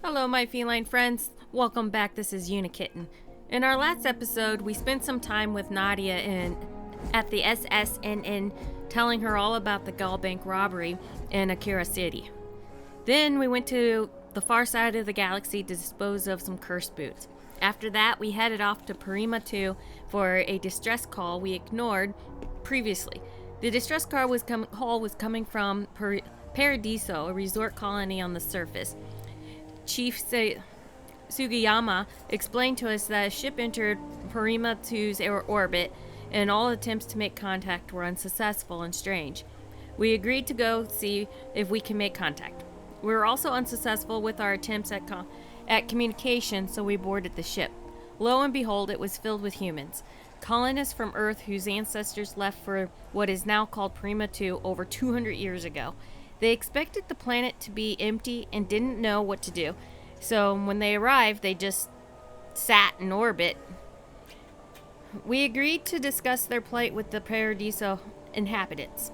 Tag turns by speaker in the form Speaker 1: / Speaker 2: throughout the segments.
Speaker 1: Hello, my feline friends. Welcome back. This is Unikitten. In our last episode, we spent some time with Nadia at the SSNN, telling her all about the Gallbank robbery in Akira City. Then we went to the far side of the galaxy to dispose of some cursed boots. After that, we headed off to Pirima 2 for a distress call we ignored previously. The distress call was coming from Paradiso, a resort colony on the surface. Chief Sugiyama explained to us that a ship entered Pirima 2's orbit and all attempts to make contact were unsuccessful and strange. We agreed to go see if we can make contact. We were also unsuccessful with our attempts at communication, so we boarded the ship. Lo and behold, it was filled with humans. Colonists from Earth whose ancestors left for what is now called Pirima 2 over 200 years ago. They expected the planet to be empty and didn't know what to do. So when they arrived, they just sat in orbit. We agreed to discuss their plight with the Paradiso inhabitants.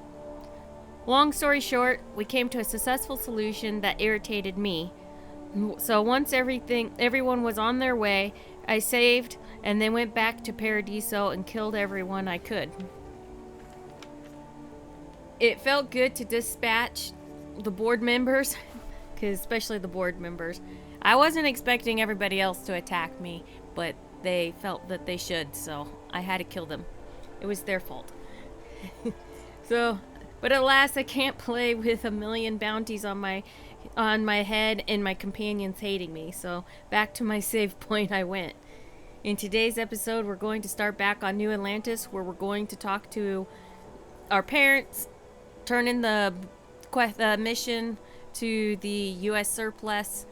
Speaker 1: Long story short, we came to a successful solution that irritated me. So once everyone was on their way, I saved and then went back to Paradiso and killed everyone I could. It felt good to dispatch the board members, especially the board members. I wasn't expecting everybody else to attack me, but they felt that they should, so I had to kill them. It was their fault. But alas, I can't play with a million bounties on my head and my companions hating me, so back to my save point I went. In today's episode, we're going to start back on New Atlantis, where we're going to talk to our parents, turn in the mission to the U.S. surplus,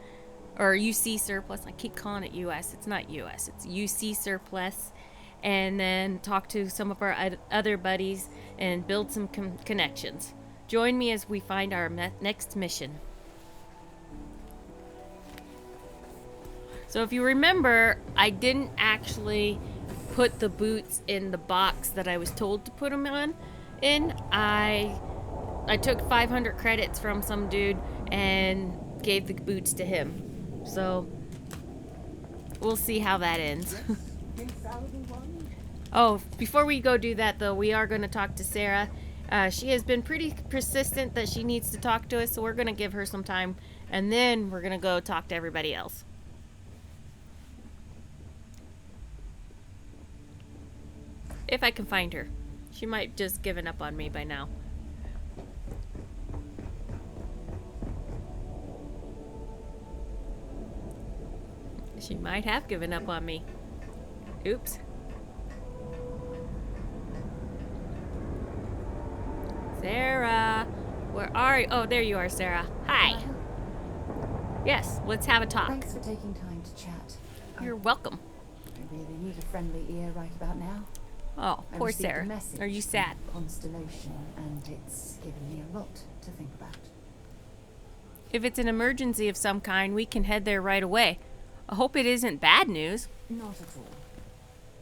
Speaker 1: or UC surplus. I keep calling it U.S. It's not U.S. It's UC surplus. And then talk to some of our other buddies and build some connections. Join me as we find our next mission. So if you remember, I didn't actually put the boots in the box that I was told to put them in. I took 500 credits from some dude and gave the boots to him. So we'll see how that ends. Oh, before we go do that though, we are going to talk to Sarah. She has been pretty persistent that she needs to talk to us, so we're going to give her some time, and then we're going to go talk to everybody else. If I can find her. She might just given up on me by now. She might have given up on me. Oops. Sarah, where are you? Oh, there you are, Sarah. Hi. Yes, let's have a talk.
Speaker 2: Thanks for taking time to chat.
Speaker 1: You're welcome.
Speaker 2: I really need a friendly ear right about now.
Speaker 1: Oh, poor Sarah. Are you sad?
Speaker 2: Constellation, and it's given me a lot to think about.
Speaker 1: If it's an emergency of some kind, we can head there right away. I hope it isn't bad news.
Speaker 2: Not at all.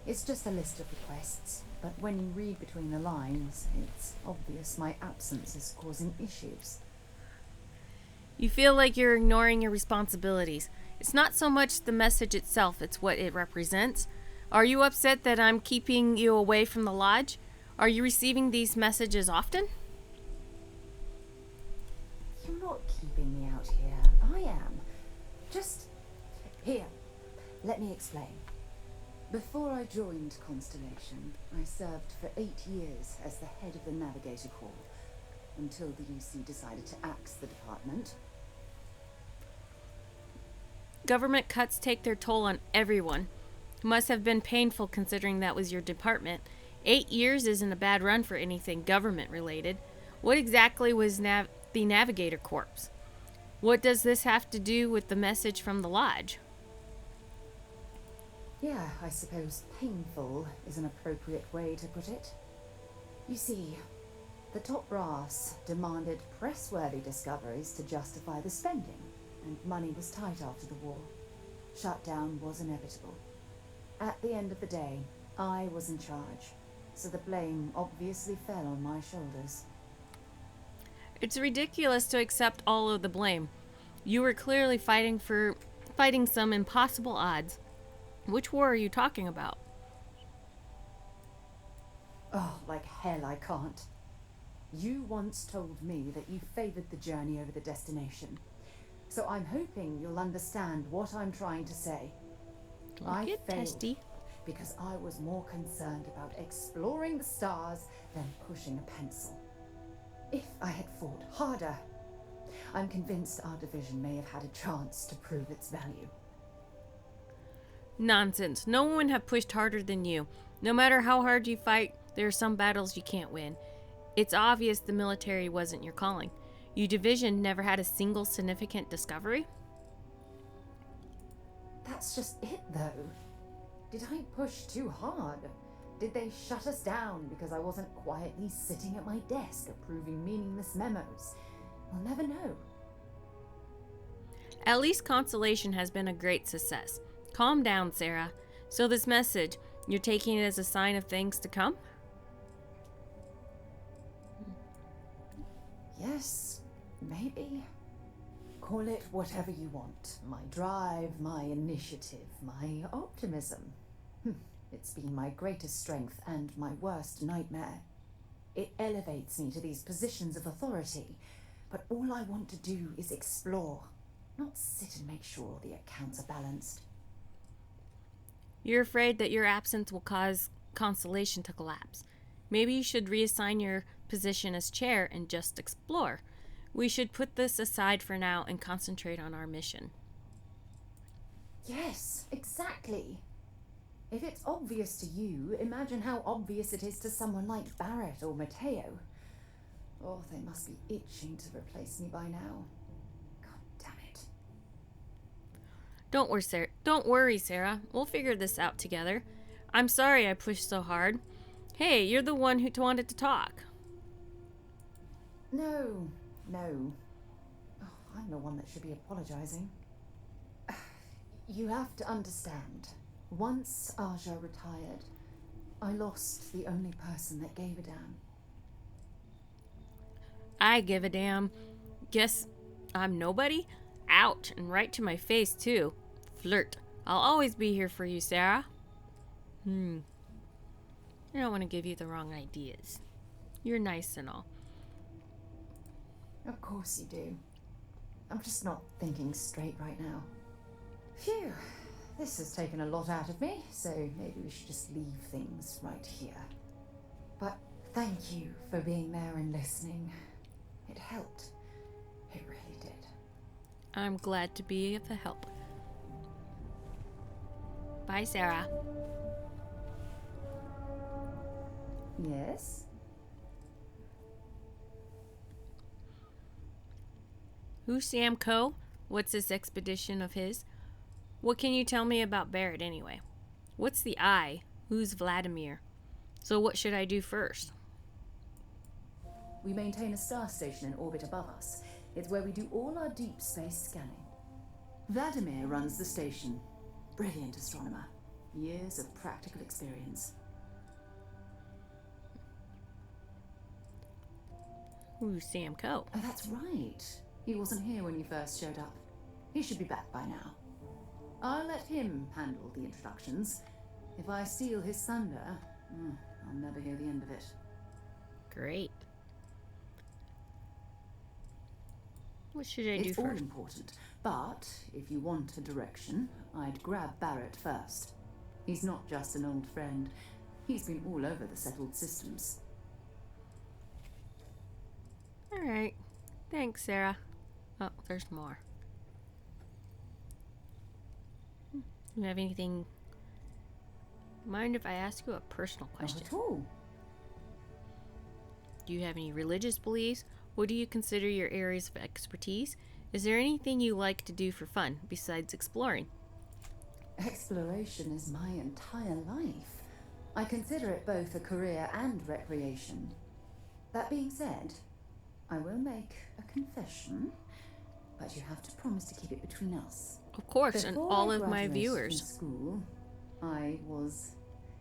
Speaker 2: It's just a list of requests, but when you read between the lines, it's obvious my absence is causing issues.
Speaker 1: You feel like you're ignoring your responsibilities. It's not so much the message itself, it's what it represents. Are you upset that I'm keeping you away from the lodge? Are you receiving these messages often?
Speaker 2: You're not keeping me out here. I am. Just... Here, let me explain. Before I joined Constellation, I served for 8 years as the head of the Navigator Corps, until the UC decided to axe the department.
Speaker 1: Government cuts take their toll on everyone. It must have been painful considering that was your department. 8 years isn't a bad run for anything government related. What exactly was the Navigator Corps? What does this have to do with the message from the lodge?
Speaker 2: Yeah, I suppose painful is an appropriate way to put it. You see, the top brass demanded press-worthy discoveries to justify the spending, and money was tight after the war. Shutdown was inevitable. At the end of the day, I was in charge, so the blame obviously fell on my shoulders.
Speaker 1: It's ridiculous to accept all of the blame. You were clearly fighting some impossible odds. Which war are you talking about?
Speaker 2: Oh, like hell I can't. You once told me that you favored the journey over the destination. So I'm hoping you'll understand what I'm trying to say.
Speaker 1: Don't get testy.
Speaker 2: Because I was more concerned about exploring the stars than pushing a pencil. If I had fought harder, I'm convinced our division may have had a chance to prove its value.
Speaker 1: Nonsense. No one would have pushed harder than you. No matter how hard you fight, there are some battles you can't win. It's obvious the military wasn't your calling. Your division never had a single significant discovery?
Speaker 2: That's just it, though. Did I push too hard? Did they shut us down because I wasn't quietly sitting at my desk approving meaningless memos? We'll never know.
Speaker 1: At least Constellation has been a great success. Calm down, Sarah. So this message, you're taking it as a sign of things to come?
Speaker 2: Yes, maybe. Call it whatever you want. My drive, my initiative, my optimism. It's been my greatest strength and my worst nightmare. It elevates me to these positions of authority, but all I want to do is explore, not sit and make sure the accounts are balanced.
Speaker 1: You're afraid that your absence will cause Constellation to collapse. Maybe you should reassign your position as chair and just explore. We should put this aside for now and concentrate on our mission.
Speaker 2: Yes, exactly. If it's obvious to you, imagine how obvious it is to someone like Barrett or Matteo. Oh, they must be itching to replace me by now. God damn it.
Speaker 1: Don't worry, Sarah. We'll figure this out together. I'm sorry I pushed so hard. Hey, you're the one who wanted to talk.
Speaker 2: No. Oh, I'm the one that should be apologizing. You have to understand. Once Aja retired, I lost the only person that gave a damn.
Speaker 1: I give a damn. Guess I'm nobody? Ouch, and right to my face, too. Flirt. I'll always be here for you, Sarah. I don't want to give you the wrong ideas. You're nice and all.
Speaker 2: Of course you do. I'm just not thinking straight right now. Phew. This has taken a lot out of me, so maybe we should just leave things right here. But thank you for being there and listening. It helped. It really did.
Speaker 1: I'm glad to be of help. Bye, Sarah.
Speaker 2: Yes?
Speaker 1: Who's Sam Coe? What's this expedition of his? What can you tell me about Barrett anyway? What's the I? Who's Vladimir? So what should I do first?
Speaker 2: We maintain a star station in orbit above us. It's where we do all our deep space scanning. Vladimir runs the station. Brilliant astronomer. Years of practical experience.
Speaker 1: Who's Sam Coe?
Speaker 2: Oh, that's right. He wasn't here when you first showed up. He should be back by now. I'll let him handle the introductions. If I steal his thunder, I'll never hear the end of it.
Speaker 1: Great. What should I do
Speaker 2: It's
Speaker 1: first?
Speaker 2: all important, but if you want a direction, I'd grab Barrett first. He's not just an old friend. He's been all over the settled systems.
Speaker 1: All right. Thanks, Sarah. Oh, there's more. You have anything? Mind if I ask you a personal question?
Speaker 2: Not at all.
Speaker 1: Do you have any religious beliefs? What do you consider your areas of expertise? Is there anything you like to do for fun besides exploring?
Speaker 2: Exploration is my entire life. I consider it both a career and recreation. That being said, I will make a confession, but you have to promise to keep it between us.
Speaker 1: Of course, and
Speaker 2: Before
Speaker 1: all
Speaker 2: I
Speaker 1: of my
Speaker 2: graduated
Speaker 1: viewers.
Speaker 2: from school, I was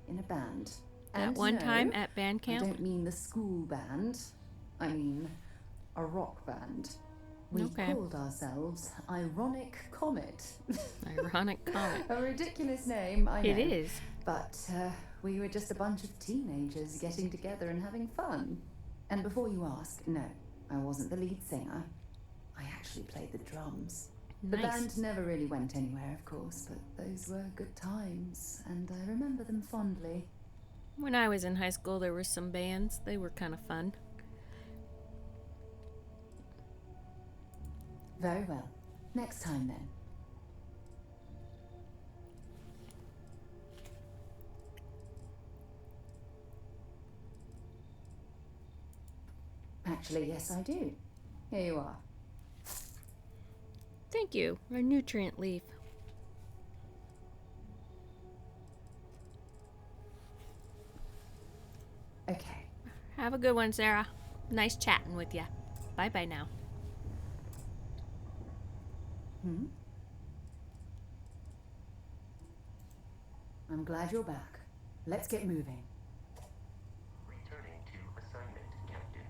Speaker 2: in a band.
Speaker 1: At
Speaker 2: And
Speaker 1: one
Speaker 2: no,
Speaker 1: time at band
Speaker 2: I
Speaker 1: camp?
Speaker 2: don't mean the school band. I mean a rock band. We
Speaker 1: Okay.
Speaker 2: called ourselves Ironic Comet.
Speaker 1: Ironic comet.
Speaker 2: A ridiculous name, I know.
Speaker 1: It is.
Speaker 2: But we were just a bunch of teenagers getting together and having fun. And before you ask, no, I wasn't the lead singer. I actually played the drums. The
Speaker 1: Nice.
Speaker 2: band never really went anywhere, of course, but those were good times, and I remember them fondly.
Speaker 1: When I was in high school, there were some bands. They were kind of fun.
Speaker 2: Very well. Next time, then. Actually, yes, I do. Here you are.
Speaker 1: Thank you. A nutrient leaf.
Speaker 2: Okay.
Speaker 1: Have a good one, Sarah. Nice chatting with you. Bye-bye now.
Speaker 2: I'm glad you're back. Let's get moving.
Speaker 3: Returning to assignment, Captain.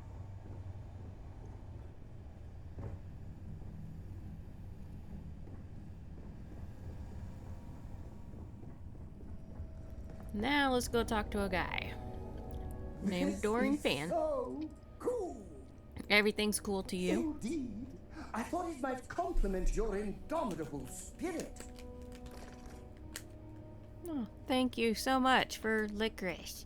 Speaker 1: Now let's go talk to a guy named Doran Fan.
Speaker 4: So cool.
Speaker 1: Everything's cool to you?
Speaker 4: Indeed. I thought it might complement your indomitable spirit.
Speaker 1: Oh, thank you so much for licorice.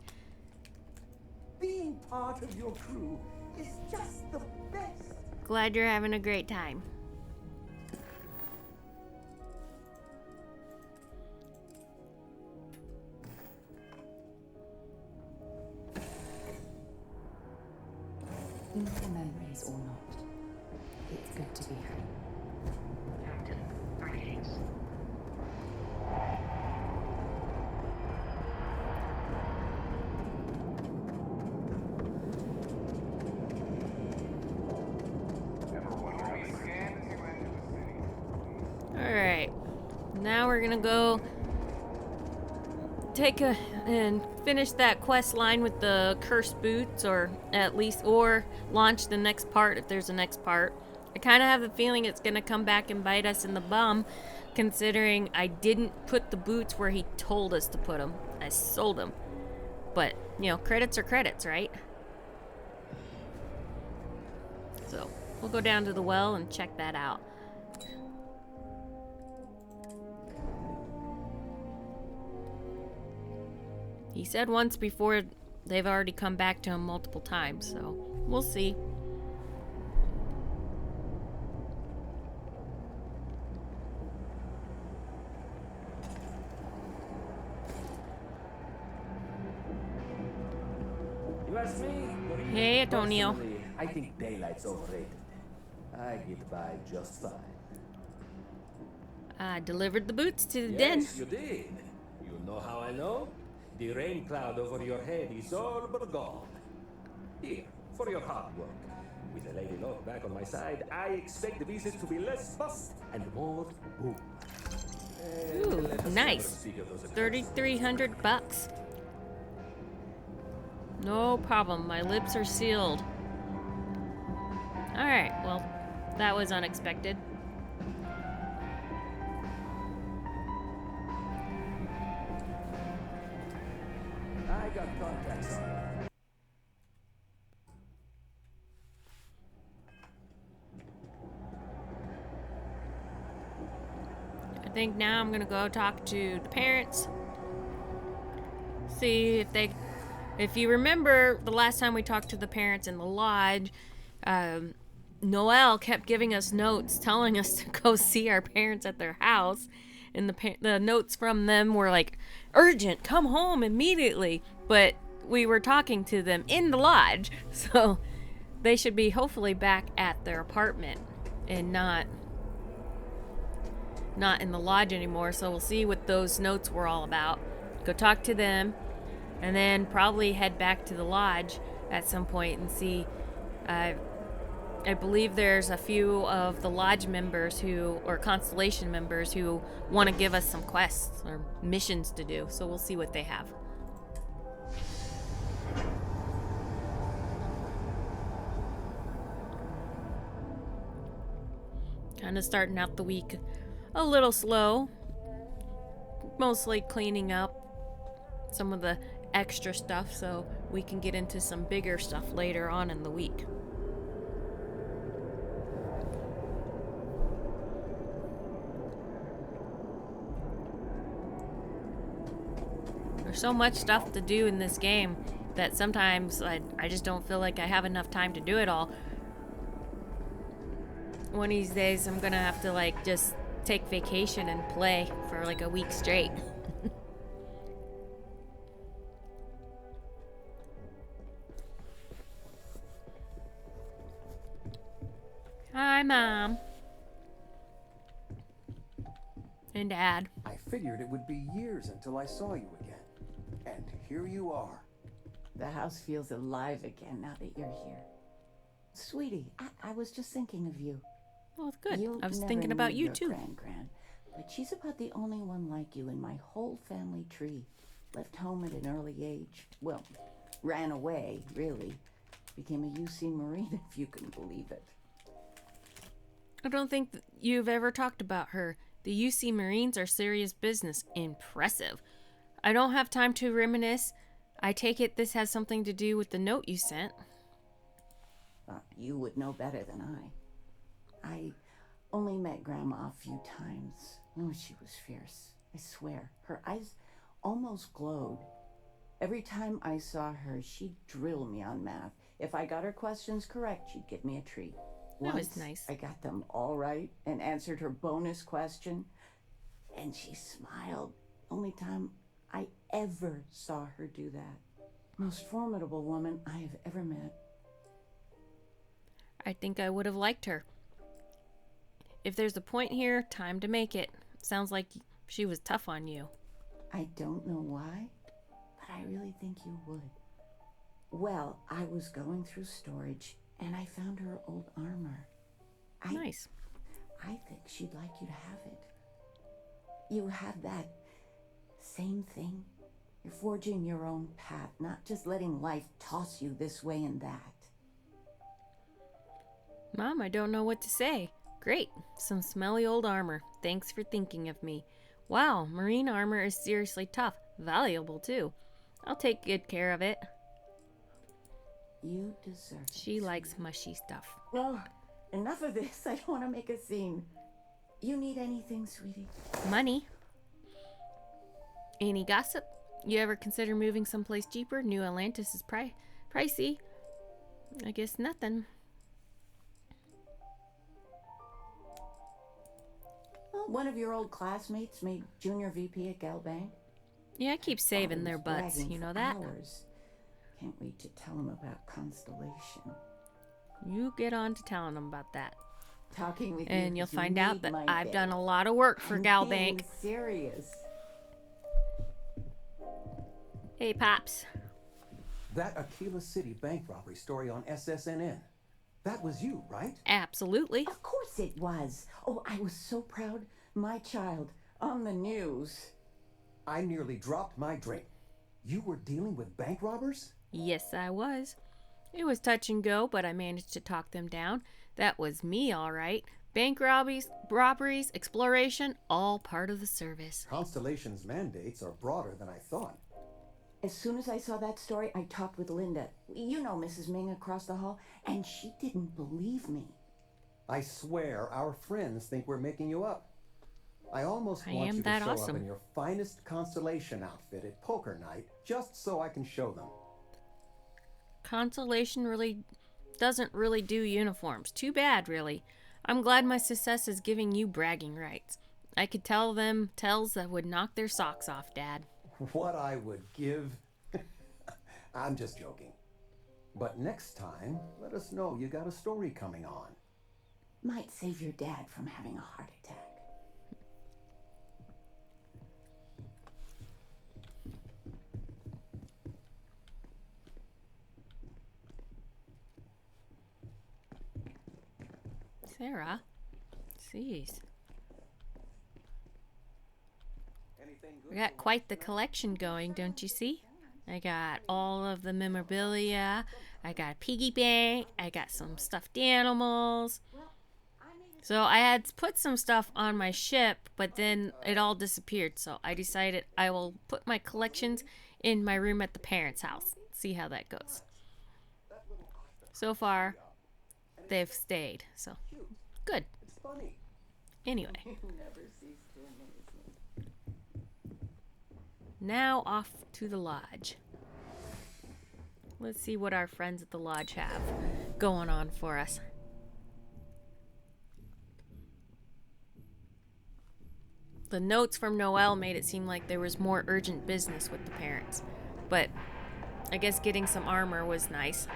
Speaker 4: Being part of your crew is just the best.
Speaker 1: Glad you're having a great time.
Speaker 2: Painful memories or not, it's good to be home.
Speaker 3: Captain, greetings.
Speaker 1: Alright. Now we're gonna go and finish that quest line with the cursed boots, or launch the next part if there's a next part. I kind of have the feeling it's gonna come back and bite us in the bum, considering I didn't put the boots where he told us to put them. I sold them. But, credits are credits, right? So, we'll go down to the well and check that out. He said once before they've already come back to him multiple times, so we'll see.
Speaker 5: You ask me?
Speaker 1: Hey, Antonio.
Speaker 5: Personally, I think daylight's overrated. I get by just fine.
Speaker 1: I delivered the boots to the den.
Speaker 5: Yes, you did. You know how I know? The rain cloud over your head is all but gone. Here, for your hard work. With a Lady Locke back on my side, I expect the visit to be less fuss and more boom.
Speaker 1: Ooh,
Speaker 5: Let us never
Speaker 1: nice.
Speaker 5: speak of those accounts.
Speaker 1: $3,300. No problem. My lips are sealed. Alright, well, that was unexpected.
Speaker 5: I got contacts on it.
Speaker 1: I think now I'm gonna go talk to the parents. See if you remember the last time we talked to the parents in the lodge, Noelle kept giving us notes telling us to go see our parents at their house. And the notes from them were like, urgent, come home immediately. But we were talking to them in the lodge. So they should be hopefully back at their apartment and not in the lodge anymore. So we'll see what those notes were all about. Go talk to them. And then probably head back to the lodge at some point and see. I believe there's a few of the lodge members or Constellation members who want to give us some quests or missions to do. So we'll see what they have. Kind of starting out the week a little slow. Mostly cleaning up some of the extra stuff so we can get into some bigger stuff later on in the week. There's so much stuff to do in this game that sometimes I just don't feel like I have enough time to do it all. One of these days I'm gonna have to like just take vacation and play for like a week straight. Hi, Mom. And Dad.
Speaker 6: I figured it would be years until I saw you again. And here you are.
Speaker 2: The house feels alive again now that you're here. Sweetie, I was just thinking of you.
Speaker 1: Well, good.
Speaker 2: You
Speaker 1: I was
Speaker 2: never
Speaker 1: thinking about
Speaker 2: knew
Speaker 1: you
Speaker 2: your
Speaker 1: too.
Speaker 2: Gran, but she's about the only one like you in my whole family tree. Left home at an early age. Well, ran away, really. Became a UC Marine, if you can believe it.
Speaker 1: I don't think you've ever talked about her. The UC Marines are serious business. Impressive. I don't have time to reminisce. I take it this has something to do with the note you sent.
Speaker 2: You would know better than I only met Grandma a few times. Oh, she was fierce. I swear. Her eyes almost glowed. Every time I saw her, she'd drill me on math. If I got her questions correct, she'd give me a treat.
Speaker 1: That was
Speaker 2: Once,
Speaker 1: nice.
Speaker 2: I got them all right and answered her bonus question, and she smiled. Only time I ever saw her do that. Most formidable woman I have ever met.
Speaker 1: I think I would have liked her. If there's a point here, time to make it. Sounds like she was tough on you.
Speaker 2: I don't know why, but I really think you would. Well, I was going through storage, and I found her old armor.
Speaker 1: Nice.
Speaker 2: I think she'd like you to have it. You have that same thing. You're forging your own path, not just letting life toss you this way and that.
Speaker 1: Mom, I don't know what to say. Great. Some smelly old armor. Thanks for thinking of me. Wow, marine armor is seriously tough. Valuable, too. I'll take good care of it.
Speaker 2: You deserve it.
Speaker 1: She likes mushy stuff.
Speaker 2: Oh, enough of this. I don't want to make a scene. You need anything, sweetie?
Speaker 1: Money. Any gossip? You ever consider moving someplace cheaper? New Atlantis is pricey. I guess nothing.
Speaker 2: Well, one of your old classmates made junior VP at Galbank.
Speaker 1: Yeah, I keep saving
Speaker 2: Father
Speaker 1: their
Speaker 2: was
Speaker 1: butts.
Speaker 2: bragging
Speaker 1: You know
Speaker 2: for
Speaker 1: that?
Speaker 2: hours. Can't wait to tell him about Constellation.
Speaker 1: You get on to telling them about that.
Speaker 2: Talking with you,
Speaker 1: And you'll
Speaker 2: you
Speaker 1: find out
Speaker 2: made
Speaker 1: that
Speaker 2: my
Speaker 1: I've
Speaker 2: day.
Speaker 1: done a lot of work for
Speaker 2: I'm
Speaker 1: Galbank.
Speaker 2: being serious.
Speaker 1: Hey, Pops.
Speaker 6: That Aquila City bank robbery story on SSNN. That was you, right?
Speaker 1: Absolutely.
Speaker 2: Of course it was. Oh, I was so proud. My child on the news.
Speaker 6: I nearly dropped my drink. You were dealing with bank robbers?
Speaker 1: Yes, I was. It was touch and go, but I managed to talk them down. That was me, all right. Bank robberies, exploration, all part of the service.
Speaker 6: Constellation's mandates are broader than I thought.
Speaker 2: As soon as I saw that story, I talked with Linda. You know Mrs. Ming across the hall, and she didn't believe me.
Speaker 6: I swear our friends think we're making you up. I almost
Speaker 1: I
Speaker 6: want
Speaker 1: am
Speaker 6: you to
Speaker 1: that
Speaker 6: show
Speaker 1: awesome.
Speaker 6: up in your finest Constellation outfit at poker night, just so I can show them.
Speaker 1: Constellation doesn't really do uniforms. Too bad, really. I'm glad my success is giving you bragging rights. I could tell them tells that would knock their socks off, Dad.
Speaker 6: What I would give? I'm just joking. But next time, let us know you got a story coming on.
Speaker 2: Might save your dad from having a heart attack.
Speaker 1: Sarah? Jeez. We got quite the collection going, don't you see? I got all of the memorabilia. I got a piggy bank. I got some stuffed animals. So I had put some stuff on my ship, but then it all disappeared. So I decided I will put my collections in my room at the parents' house. See how that goes. So far, they've stayed. So good.
Speaker 6: It's funny.
Speaker 1: Anyway,
Speaker 4: Never cease to amaze me.
Speaker 1: now off to the lodge. Let's see what our friends at the lodge have going on for us. The notes from Noelle made it seem like there was more urgent business with the parents. But I guess getting some armor was nice.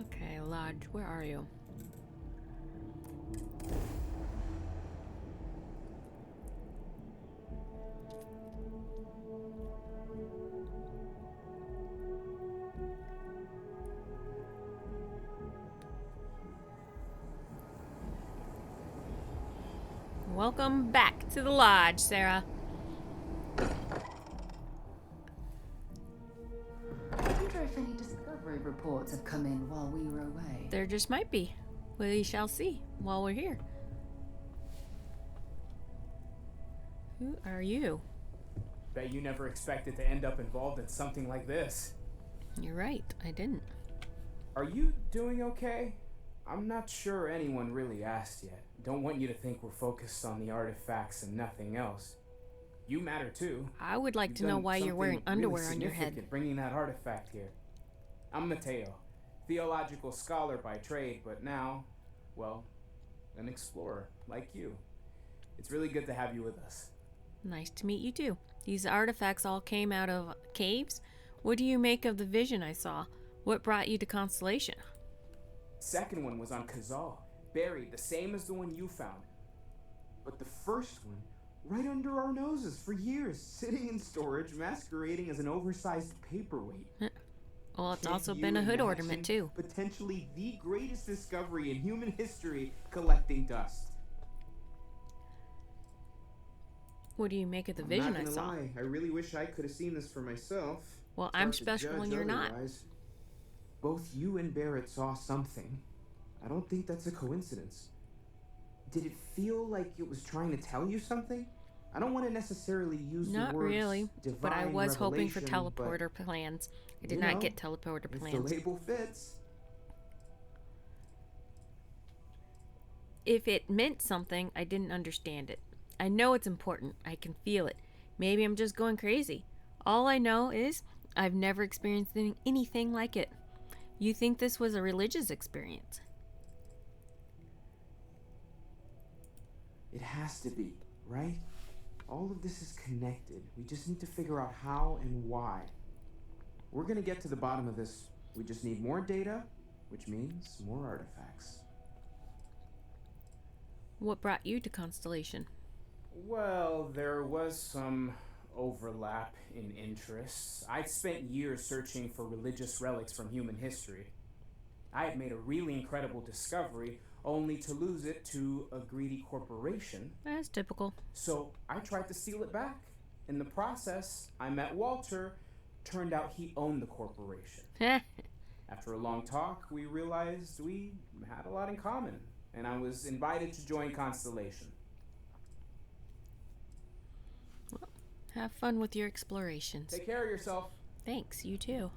Speaker 1: Okay, lodge, where are you? Welcome back to the lodge, Sarah.
Speaker 2: I wonder if any discovery reports have come in while we were away.
Speaker 1: There just might be. We shall see while we're here. Who are you?
Speaker 7: Bet you never expected to end up involved in something like this.
Speaker 1: You're right, I didn't.
Speaker 7: Are you doing okay? I'm not sure anyone really asked yet. Don't want you to think we're focused on the artifacts and nothing else. You matter too.
Speaker 1: I would like to know why you're wearing underwear on your head.
Speaker 7: Bringing that artifact here. I'm Matteo, theological scholar by trade, but now, well, an explorer like you. It's really good to have you with us.
Speaker 1: Nice to meet you too. These artifacts all came out of caves? What do you make of the vision I saw? What brought you to Constellation?
Speaker 7: Second one was on Kazal, buried, the same as the one you found. But the first one, right under our noses for years, sitting in storage, masquerading as an oversized paperweight.
Speaker 1: Well, it's
Speaker 7: Can
Speaker 1: also
Speaker 7: you
Speaker 1: been a hood
Speaker 7: imagine
Speaker 1: ornament too.
Speaker 7: Potentially the greatest discovery in human history, collecting dust.
Speaker 1: What do you make of the vision I saw?
Speaker 7: Lie. I really wish I could have seen this for myself.
Speaker 1: Well,
Speaker 7: It's
Speaker 1: I'm
Speaker 7: hard to
Speaker 1: special
Speaker 7: judge
Speaker 1: and you're not.
Speaker 7: otherwise. Both you and Barrett saw something. I don't think that's a coincidence. Did it feel like it was trying to tell you something? I don't want to necessarily use
Speaker 1: Not
Speaker 7: the words
Speaker 1: really, but I
Speaker 7: divine
Speaker 1: was hoping for
Speaker 7: revelation,
Speaker 1: teleporter
Speaker 7: but,
Speaker 1: plans. I did
Speaker 7: you
Speaker 1: not
Speaker 7: know,
Speaker 1: get teleporter
Speaker 7: if
Speaker 1: plans.
Speaker 7: the label fits.
Speaker 1: If it meant something, I didn't understand it. I know it's important. I can feel it. Maybe I'm just going crazy. All I know is I've never experienced anything like it. You think this was a religious experience?
Speaker 7: It has to be, right? All of this is connected. We just need to figure out how and why. We're gonna get to the bottom of this. We just need more data, which means more artifacts.
Speaker 1: What brought you to Constellation?
Speaker 7: Well, there was some overlap in interests. I'd spent years searching for religious relics from human history. I had made a really incredible discovery, only to lose it to a greedy corporation.
Speaker 1: That's typical.
Speaker 7: So I tried to steal it back. In the process, I met Waltor. Turned out he owned the corporation. After a long talk, we realized we had a lot in common, and I was invited to join Constellation.
Speaker 1: Well, have fun with your explorations.
Speaker 7: Take care of yourself.
Speaker 1: Thanks, you too.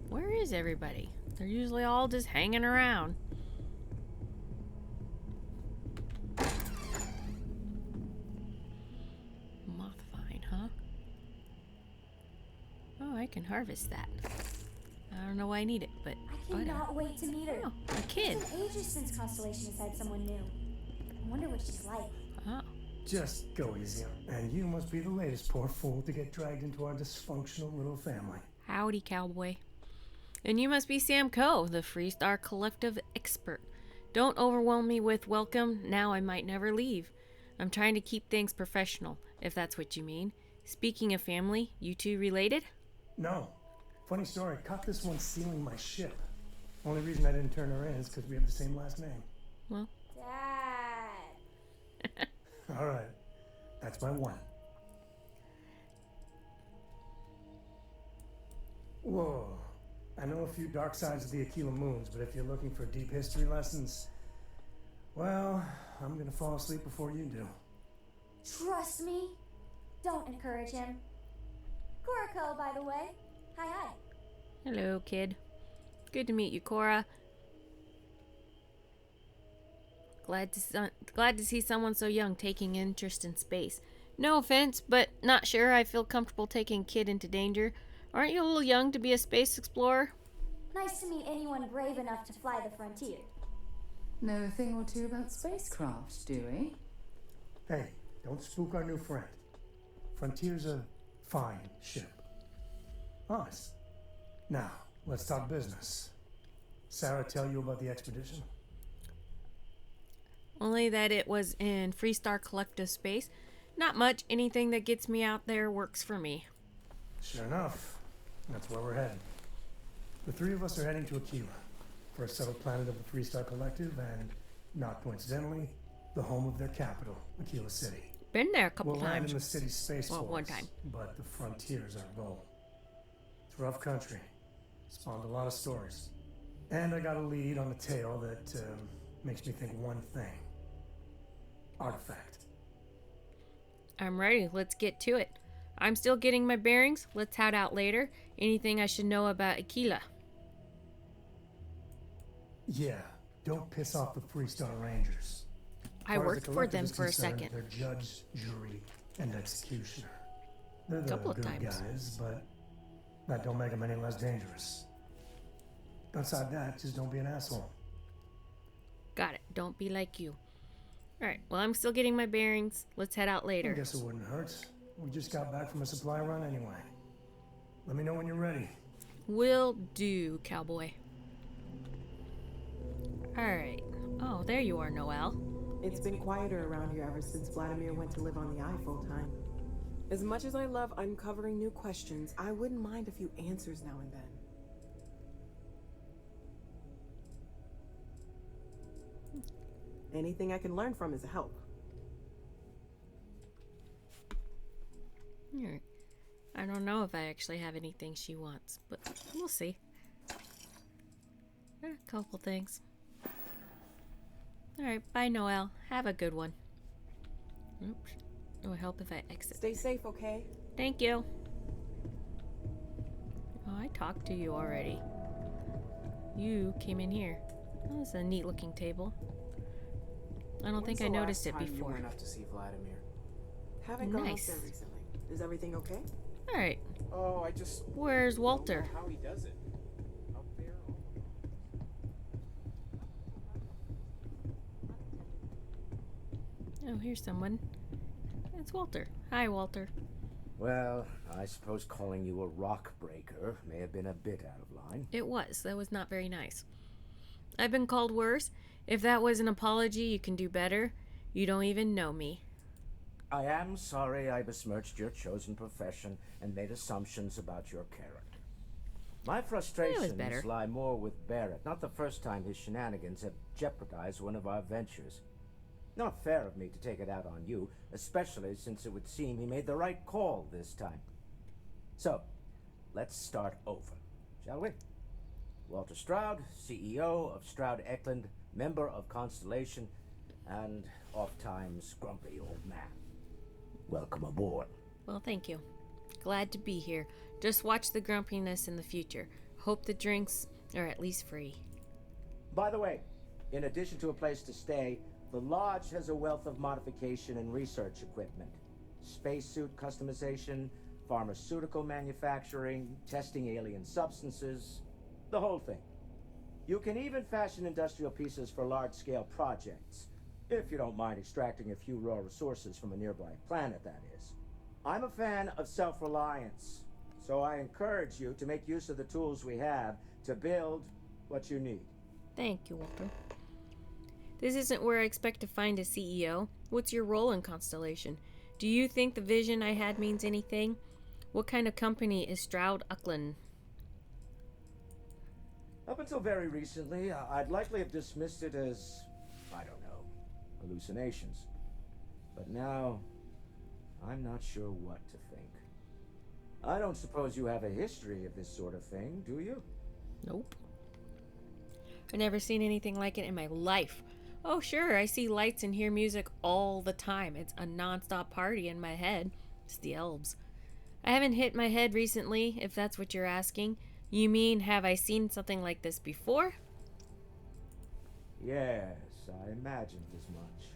Speaker 1: Where is everybody? They're usually all just hanging around. Moth vine, huh? Oh, I can harvest that. I don't know why I need it, but
Speaker 8: I cannot wait to meet her.
Speaker 1: Oh, a kid.
Speaker 8: It's been ages since Constellation has had someone new. I wonder what she's like.
Speaker 1: Oh,
Speaker 9: Just go easy. And you must be the latest poor fool to get dragged into our dysfunctional little family.
Speaker 1: Howdy, cowboy. And you must be Sam Coe, the Freestar Collective expert. Don't overwhelm me with welcome, now I might never leave. I'm trying to keep things professional, if that's what you mean. Speaking of family, you two related?
Speaker 9: No. Funny story, caught this one stealing my ship. Only reason I didn't turn her in is because we have the same last name.
Speaker 1: Well.
Speaker 8: Dad.
Speaker 9: Alright, that's my one. Whoa. I know a few dark sides of the Aquila moons, but if you're looking for deep history lessons, well, I'm gonna fall asleep before you do.
Speaker 8: Trust me. Don't encourage him. Cora Coe, by the way. Hi.
Speaker 1: Hello, kid. Good to meet you, Cora. Glad to see someone so young taking interest in space. No offense, but not sure I feel comfortable taking a kid into danger. Aren't you a little young to be a space explorer?
Speaker 8: Nice to meet anyone brave enough to fly the frontier.
Speaker 2: Know a thing or two about spacecraft, do we?
Speaker 9: Hey, don't spook our new friend. Frontier's a fine ship. Honest. Now, let's talk business. Sarah tell you about the expedition?
Speaker 1: Only that it was in Freestar Collective space. Not much. Anything that gets me out there works for me.
Speaker 9: Sure enough. That's where we're headed. The three of us are heading to Aquila, for a settled planet of the Freestar Collective, and, not coincidentally, the home of their capital, Aquila City.
Speaker 1: Been there a couple
Speaker 9: we'll land
Speaker 1: times.
Speaker 9: in the city's space force,
Speaker 1: one time.
Speaker 9: But the frontier's our goal. It's rough country. Spawned a lot of stories. And I got a lead on a tale that makes me think one thing. Artifact.
Speaker 1: I'm ready. Let's get to it. I'm still getting my bearings. Let's head out later. Anything I should know about Aquila?
Speaker 9: Yeah, don't piss off the Freestar Rangers.
Speaker 1: I worked for them for a second.
Speaker 9: They're judge, jury, and executioner. They're the
Speaker 1: Couple of
Speaker 9: good
Speaker 1: times.
Speaker 9: guys, but that don't make them any less dangerous. Outside that, just don't be an asshole.
Speaker 1: Got it. Don't be like you. Alright, well, I'm still getting my bearings. Let's head out
Speaker 9: I
Speaker 1: later.
Speaker 9: guess it wouldn't hurt. We just got back from a supply run anyway. Let me know when you're ready.
Speaker 1: Will do, cowboy. Alright. Oh, there you are, Noelle.
Speaker 10: It's been quieter around here ever since Vladimir went to live on the Eye full time. As much as I love uncovering new questions, I wouldn't mind a few answers now and then. Anything I can learn from is a help.
Speaker 1: Alright. I don't know if I actually have anything she wants, but we'll see. A couple things. Alright, bye, Noelle. Have a good one. Oops. It would help if I exit.
Speaker 10: Stay safe, okay?
Speaker 1: Thank you. Oh, I talked to you already. You came in here. Oh, that's a neat looking table. I don't think I noticed it before.
Speaker 7: You went up to see Vladimir.
Speaker 10: Haven't gone up
Speaker 1: Nice.
Speaker 10: there recently. Is everything okay?
Speaker 1: Alright.
Speaker 7: Oh, I just
Speaker 1: Where's Waltor?
Speaker 7: don't know how he does it. Up there.
Speaker 1: Oh, here's someone. It's Waltor. Hi, Waltor.
Speaker 11: Well, I suppose calling you a rock breaker may have been a bit out of line.
Speaker 1: It was. That was not very nice. I've been called worse. If that was an apology, you can do better. You don't even know me.
Speaker 11: I am sorry I besmirched your chosen profession and made assumptions about your character. My frustrations
Speaker 1: better.
Speaker 11: lie more with Barrett, not the first time his shenanigans have jeopardized one of our ventures. Not fair of me to take it out on you, especially since it would seem he made the right call this time. So, let's start over, shall we? Walter Stroud, CEO of Stroud Eklund, member of Constellation, and oft-times grumpy old man. Welcome aboard.
Speaker 1: Well, thank you. Glad to be here. Just watch the grumpiness in the future. Hope the drinks are at least free.
Speaker 11: By the way, in addition to a place to stay, the Lodge has a wealth of modification and research equipment. Spacesuit customization, pharmaceutical manufacturing, testing alien substances, the whole thing. You can even fashion industrial pieces for large-scale projects, if you don't mind extracting a few raw resources from a nearby planet, that is. I'm a fan of self-reliance, So I encourage you to make use of the tools we have to build what you need.
Speaker 1: Thank you, Walter. This isn't where I expect to find a CEO. What's your role in Constellation? Do you think the vision I had means anything? What kind of company is Stroud Uckland?
Speaker 11: Up until very recently, I'd likely have dismissed it as, I don't know, hallucinations. But now, I'm not sure what to think. I don't suppose you have a history of this sort of thing, do you?
Speaker 1: Nope. I've never seen anything like it in my life. Oh, sure, I see lights and hear music all the time. It's a non-stop party in my head. It's the elves. I haven't hit my head recently, if that's what you're asking. You mean, have I seen something like this before?
Speaker 11: Yes, I imagined as much.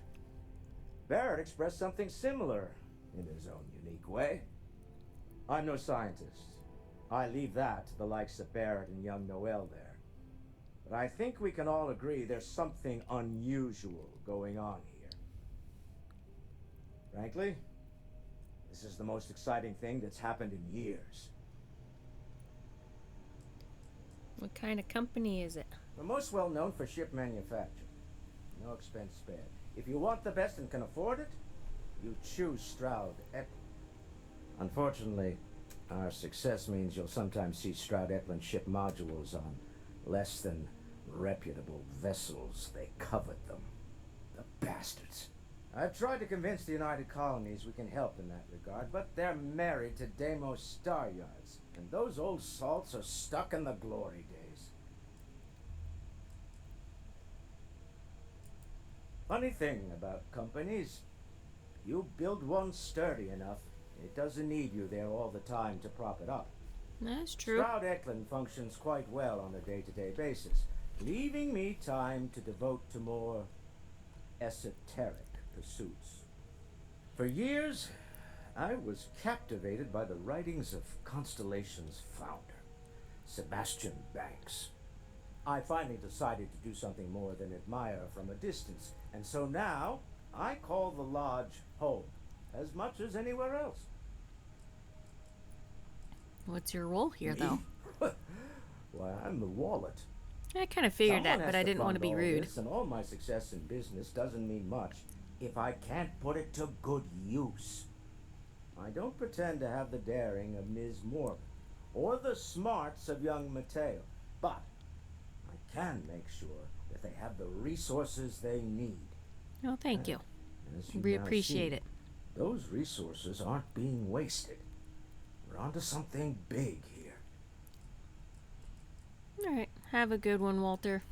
Speaker 11: Barrett expressed something similar, in his own unique way. I'm no scientist. I leave that to the likes of Barrett and young Noel there. But I think we can all agree there's something unusual going on here. Frankly, this is the most exciting thing that's happened in years.
Speaker 1: What kind of company is it?
Speaker 11: We're most well known for ship manufacture. No expense spared. If you want the best and can afford it, you choose Stroud Eklund. Unfortunately, our success means you'll sometimes see Stroud Eklund ship modules on less than reputable vessels. They covet them. The bastards. I've tried to convince the United Colonies we can help in that regard, but they're married to Deimos Star Yards, and those old salts are stuck in the glory days. Funny thing about companies, you build one sturdy enough, it doesn't need you there all the time to prop it up.
Speaker 1: That's true.
Speaker 11: Stroud Eklund functions quite well on a day-to-day basis, leaving me time to devote to more esoteric pursuits. For years, I was captivated by the writings of Constellation's founder, Sebastian Banks. I finally decided to do something more than admire from a distance, and so now I call the lodge home as much as anywhere else.
Speaker 1: What's your role here, though?
Speaker 11: Why, I'm the wallet.
Speaker 1: I kind of figured
Speaker 11: Someone
Speaker 1: that,
Speaker 11: has
Speaker 1: but I didn't want to
Speaker 11: fund
Speaker 1: be
Speaker 11: all
Speaker 1: rude.
Speaker 11: this, and all my success in business doesn't mean much if I can't put it to good use. I don't pretend to have the daring of Ms. Morgan or the smarts of young Matteo, but I can make sure that they have the resources they need.
Speaker 1: Oh, thank you.
Speaker 11: As you
Speaker 1: We
Speaker 11: now
Speaker 1: appreciate
Speaker 11: see,
Speaker 1: it.
Speaker 11: those resources aren't being wasted. We're onto something big here.
Speaker 1: All right. Have a good one, Walter.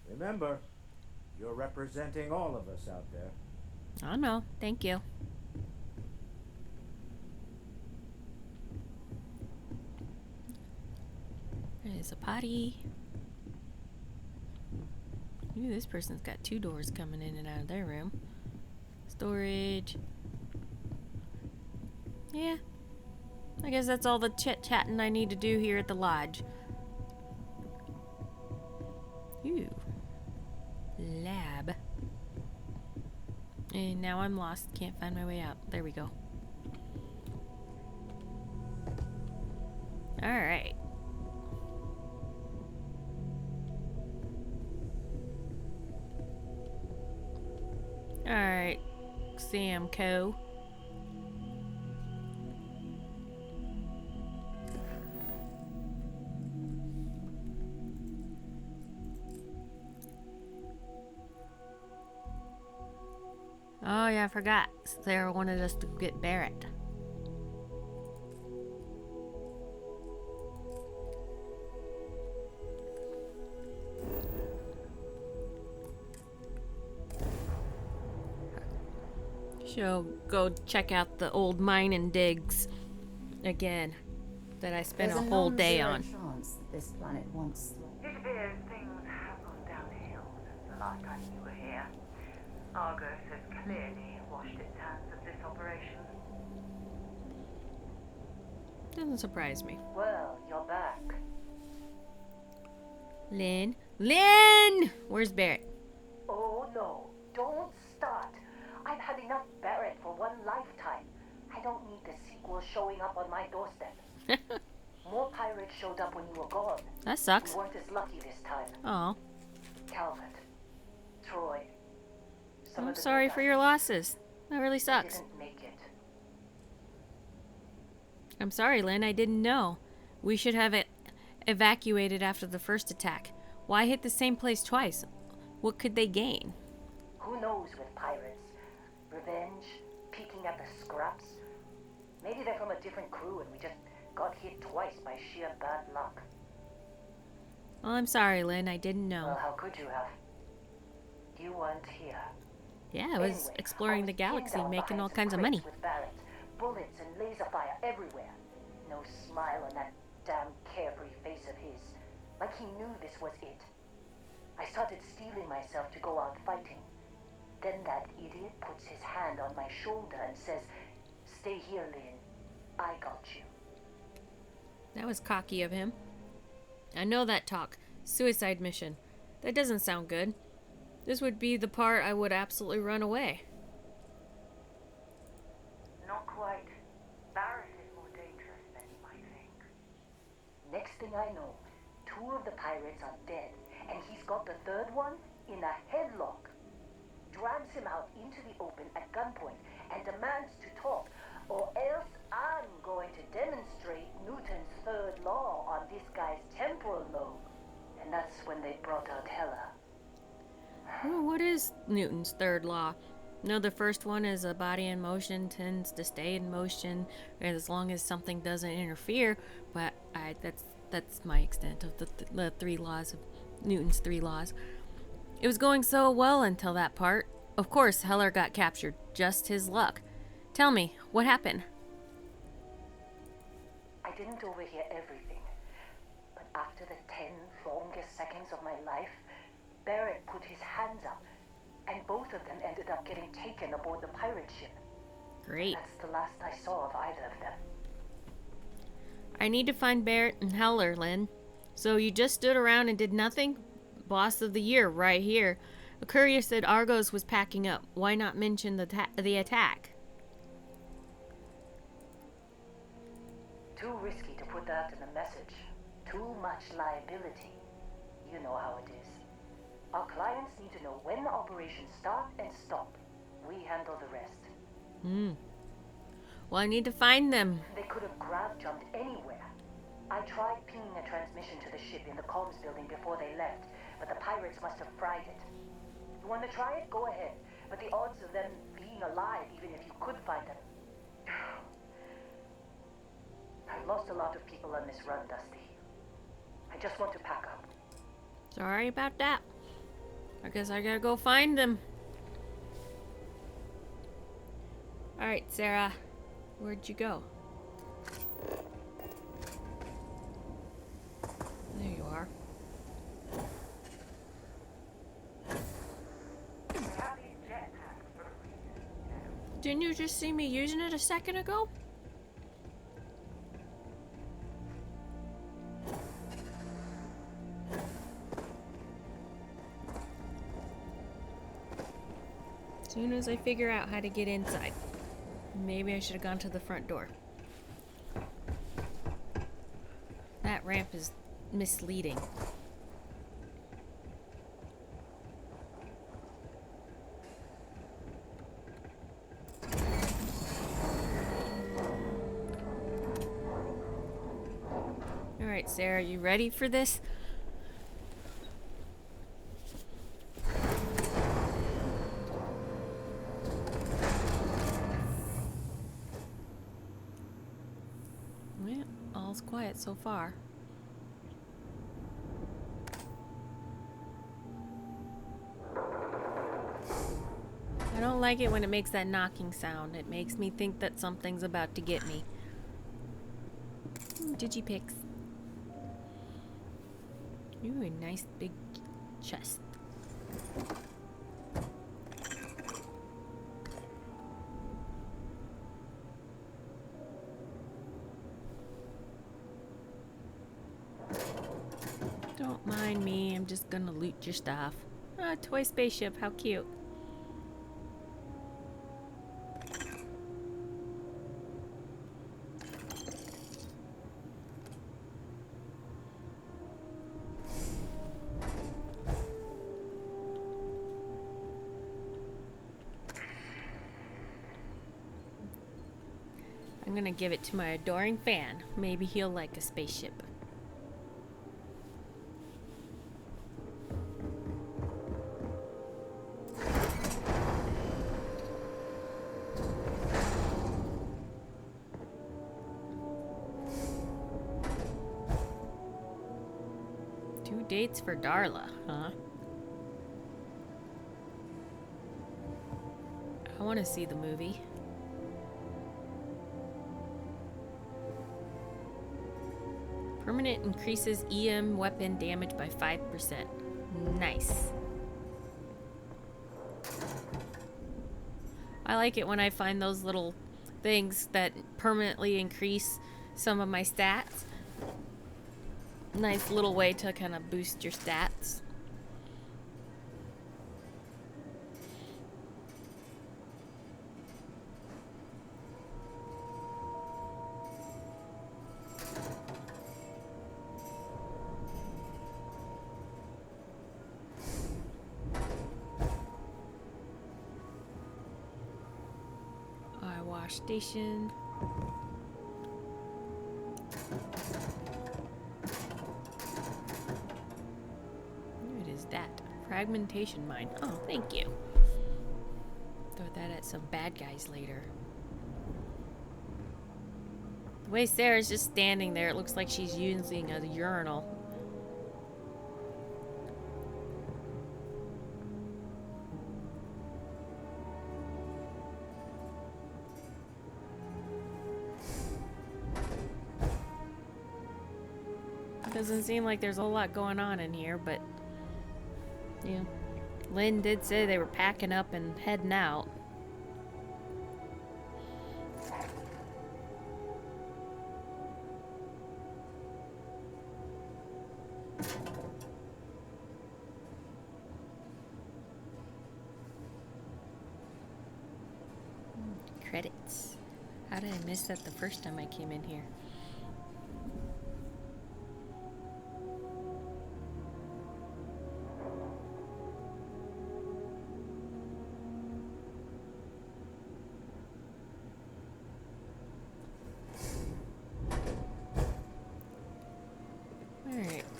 Speaker 11: Remember, you're representing all of us out there.
Speaker 1: I know. Thank you. There's a potty. Ooh, this person's got 2 doors coming in and out of their room. Storage. Yeah. I guess that's all the chit-chatting I need to do here at the lodge. Ooh. Lab. And now I'm lost. Can't find my way out. There we go. Alright. Alright. Sam Coe. Oh yeah, I forgot. Sarah wanted us to get Barrett. She'll go check out the old mine and digs again that I spent a whole day on.
Speaker 2: There's a non-zero chance that this planet once
Speaker 3: It appears things have gone downhill since the last time you were here. Argos has clearly washed its hands of this operation.
Speaker 1: Doesn't surprise me.
Speaker 3: Well, you're back.
Speaker 1: Lynn? Lynn! Where's Barrett?
Speaker 3: Oh no, don't start. I've had enough Barrett for one lifetime. I don't need the sequel showing up on my doorstep. More pirates showed up when you were gone.
Speaker 1: That sucks.
Speaker 3: We weren't as lucky this time.
Speaker 1: Oh.
Speaker 3: Calvert, Troy.
Speaker 1: I'm sorry for your losses. That really sucks.
Speaker 3: Didn't make it.
Speaker 1: I'm sorry, Lynn. I didn't know. We should have evacuated after the first attack. Why hit the same place twice? What could they gain?
Speaker 3: Who knows with pirates? Revenge? Peeking at the scraps? Maybe they're from a different crew and we just got hit twice by sheer bad luck.
Speaker 1: Well, I'm sorry, Lynn. I didn't know.
Speaker 3: Well, how could you have? You weren't here.
Speaker 1: Yeah, I was exploring the galaxy, making all kinds of money.
Speaker 3: With Barrett, bullets and laser fire everywhere. No smile on that damn carefree face of his. Like he knew this was it. I started steeling myself to go out fighting. Then that idiot puts his hand on my shoulder and says, "Stay here, Lynn. I got you."
Speaker 1: That was cocky of him. I know that talk. Suicide mission. That doesn't sound good. This would be the part I would absolutely run away.
Speaker 3: Not quite. Barrett is more dangerous than you might think. Next thing I know, 2 of the pirates are dead, and he's got the 3rd one in a headlock. Drags him out into the open at gunpoint and demands to talk, or else I'm going to demonstrate Newton's 3rd law on this guy's temporal lobe. And that's when they brought out Heller.
Speaker 1: Well, what is Newton's 3rd law? No, the first one is a body in motion tends to stay in motion as long as something doesn't interfere. But that's my extent of the 3 laws of Newton's 3 laws. It was going so well until that part. Of course, Heller got captured. Just his luck. Tell me, what happened?
Speaker 3: I didn't overhear everything, but after the 10 longest seconds of my life, Barrett put his hands up, and both of them ended up getting taken aboard the pirate ship.
Speaker 1: Great.
Speaker 3: That's the last I saw of either of them.
Speaker 1: I need to find Barrett and Heller, Lynn. So you just stood around and did nothing? Boss of the year, right here. A courier said Argos was packing up. Why not mention the attack?
Speaker 3: Too risky to put that in a message. Too much liability. You know how it is. Our clients need to know when operations start and stop. We handle the rest.
Speaker 1: Well, I need to find them.
Speaker 3: They could have grav-jumped anywhere. I tried pinging a transmission to the ship in the comms building before they left, but the pirates must have fried it. You want to try it? Go ahead. But the odds of them being alive, even if you could find them... I've lost a lot of people on this run, Dusty. I just want to pack up.
Speaker 1: Sorry about that. I guess I gotta go find them. Alright, Sarah. Where'd you go? There you are. Didn't you just see me using it a second ago? As soon as I figure out how to get inside. Maybe I should have gone to the front door. That ramp is misleading. Alright, Sarah, you ready for this? Well, all's quiet so far. I don't like it when it makes that knocking sound. It makes me think that something's about to get me. Digipix. Ooh, a nice big chest. Don't mind me, I'm just gonna loot your stuff. Ah, toy spaceship, how cute. gonna give it to my adoring fan. Maybe he'll like a spaceship. Dates for Darla, huh? I want to see the movie. Permanent increases EM weapon damage by 5%. Nice. I like it when I find those little things that permanently increase some of my stats. Nice little way to kind of boost your stats. Eye wash station. Fragmentation mine. Oh, thank you. Throw that at some bad guys later. The way Sarah's just standing there, it looks like she's using a urinal. Doesn't seem like there's a whole lot going on in here, but yeah, Lynn did say they were packing up and heading out. Credits. How did I miss that the first time I came in here?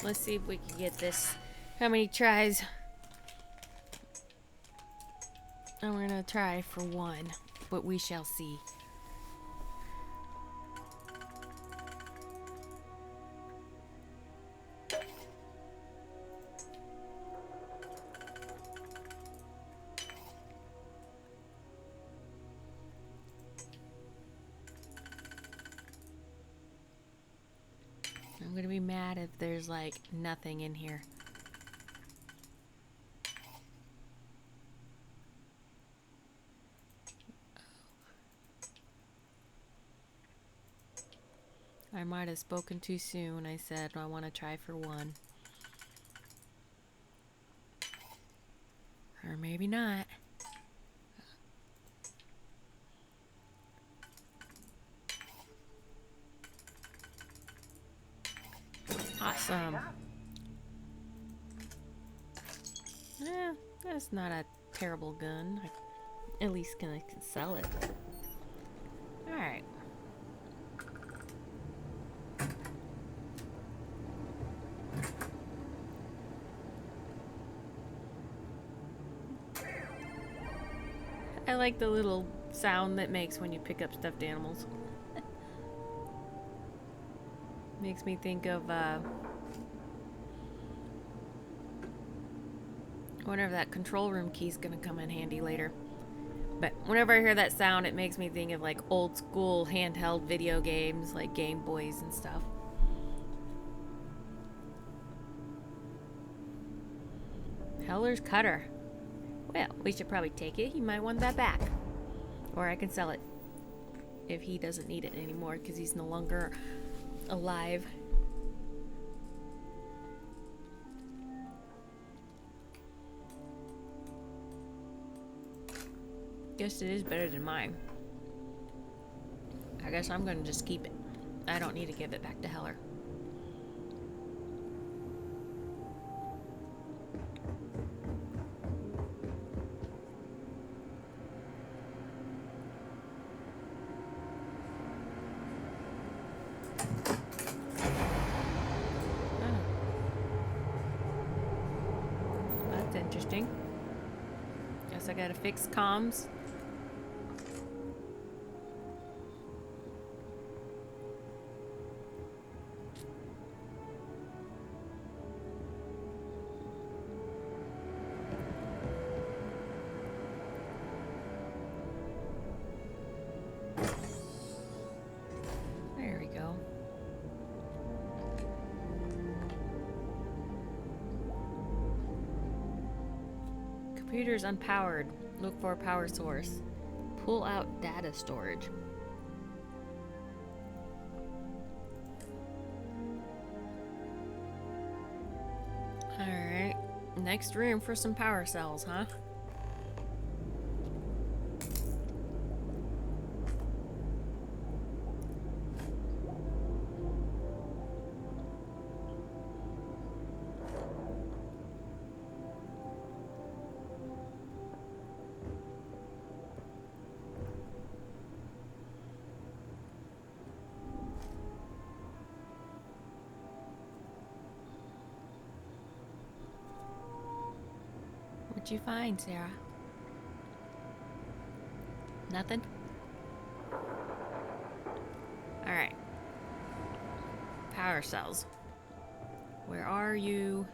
Speaker 1: Let's see if we can get this. How many tries? I'm gonna try for one, but we shall see. I'm gonna be mad if there's like nothing in here. I might have spoken too soon. I said I want to try for one. Or maybe not. Awesome. Yeah, that's not a terrible gun. At least I can sell it. Alright. I like the little sound that makes when you pick up stuffed animals. Makes me think of, I wonder if that control room key's gonna come in handy later. But whenever I hear that sound, it makes me think of like old school handheld video games, like Game Boys and stuff. Heller's cutter. Well, we should probably take it. He might want that back. Or I can sell it. If he doesn't need it anymore, because he's no longer alive. Guess it is better than mine. I guess I'm gonna just keep it. I don't need to give it back to Heller. Interesting. Guess I gotta fix comms. There we go. Computer's unpowered. Look for a power source. Pull out data storage. Alright. Next room for some power cells, huh? What'd you find, Sarah? Nothing? Alright. Power cells. Where are you?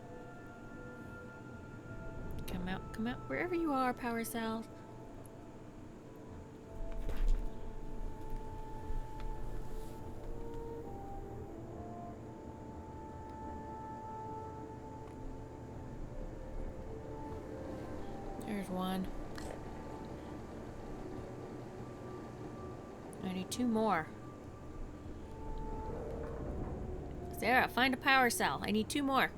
Speaker 1: Come out, come out. Wherever you are, power cells. There's one. I need two more. Sarah, find a power cell. I need two more.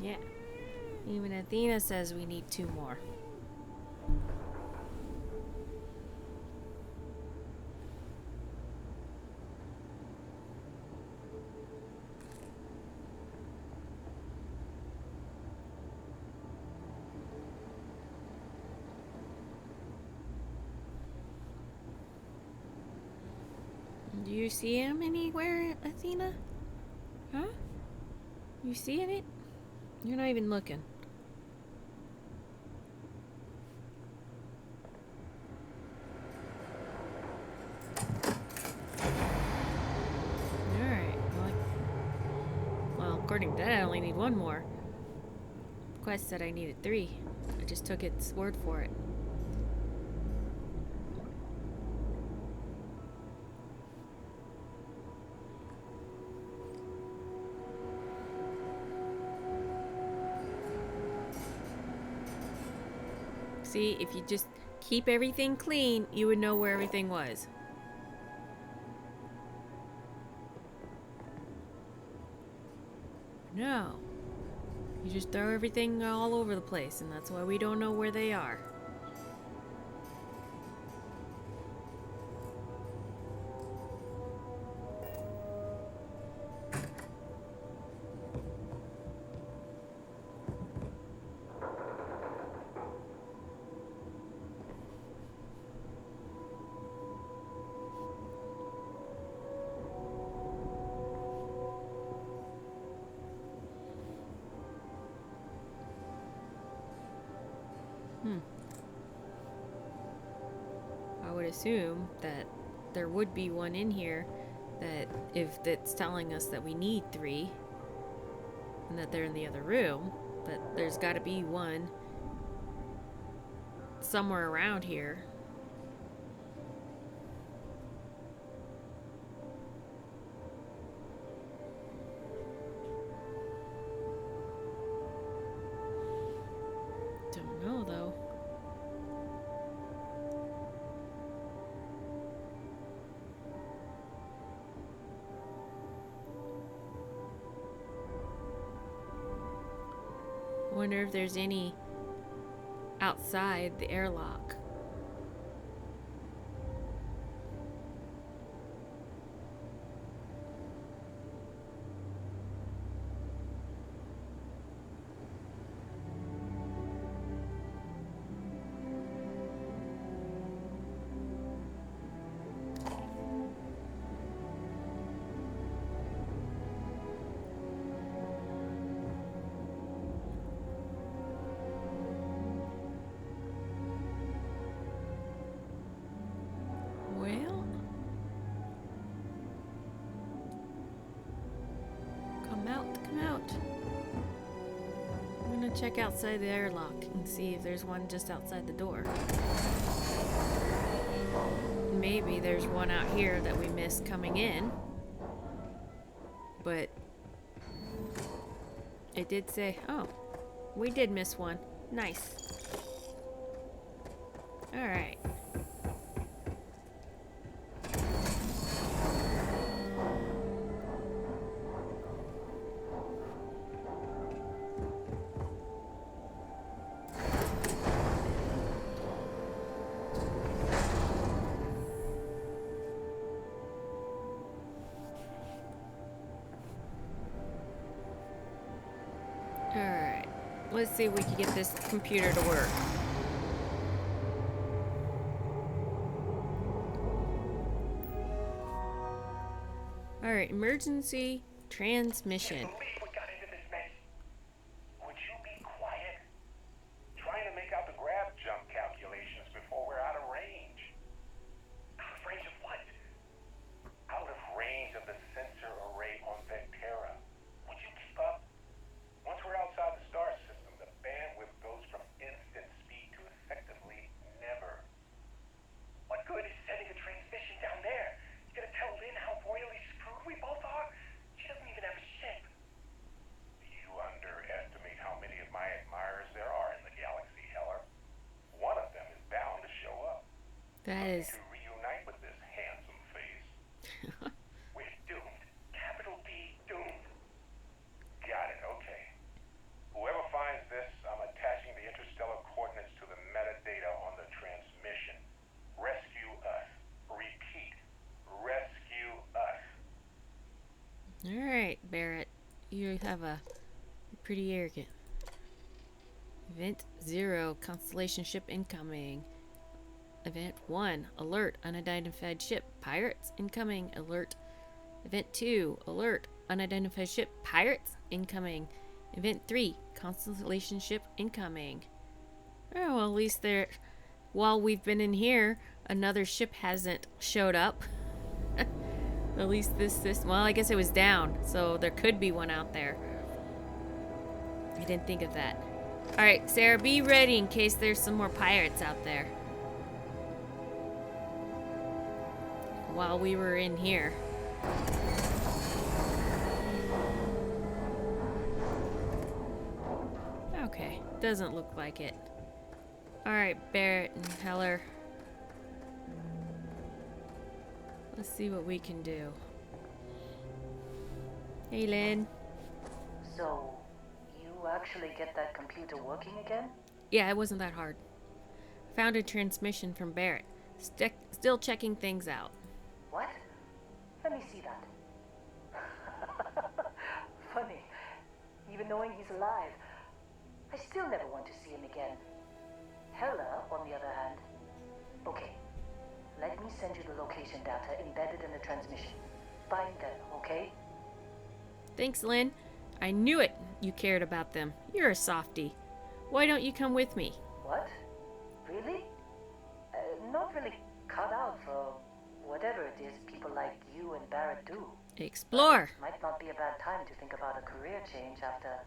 Speaker 1: Yeah. Even Athena says we need two more. Do you see him anywhere, Athena? Huh? You seeing it? You're not even looking. Alright, well, according to that, I only need one more. Quest said I needed 3. I just took its word for it. See, if you just keep everything clean, you would know where everything was. No. You just throw everything all over the place, and that's why we don't know where they are. I would assume that there would be one in here that if that's telling us that we need 3 and that they're in the other room, but there's got to be one somewhere around here. Don't know though. Wonder if there's any outside the airlock. gonna check outside the airlock and see if there's one just outside the door. Maybe there's one out here that we missed coming in. But it did say, oh, we did miss one. Nice. Alright. Alright. Let's see if we can get this computer to work. Alright, emergency transmission. That is...
Speaker 12: to reunite with this handsome face. We're doomed. Capital D, doomed. Got it, okay. Whoever finds this, I'm attaching the interstellar coordinates to the metadata on the transmission. Rescue us. Repeat. Rescue us.
Speaker 1: Alright, Barrett. You have a pretty arrogant. Event 0, Constellation ship incoming. Event 1, alert, unidentified ship, pirates incoming, alert. Event 2, alert, unidentified ship, pirates incoming. Event 3, Constellation ship incoming. Oh, well, at least there, while we've been in here, another ship hasn't showed up. At least this, well, I guess it was down, so there could be one out there. I didn't think of that. Alright, Sarah, be ready in case there's some more pirates out there. While we were in here. Okay, doesn't look like it. Alright, Barrett and Heller. Let's see what we can do. Hey, Lynn.
Speaker 3: So, you actually get that computer working again?
Speaker 1: Yeah, it wasn't that hard. Found a transmission from Barrett. Still checking things out.
Speaker 3: What? Let me see that. Funny. Even knowing he's alive, I still never want to see him again. Heller, on the other hand. Okay. Let me send you the location data embedded in the transmission. Find them, okay?
Speaker 1: Thanks, Lynn. I knew it. You cared about them. You're a softie. Why don't you come with me?
Speaker 3: What? Really? Not really cut out for whatever it is people like you and Barrett do.
Speaker 1: Explore.
Speaker 3: Might not be a bad time to think about a career change after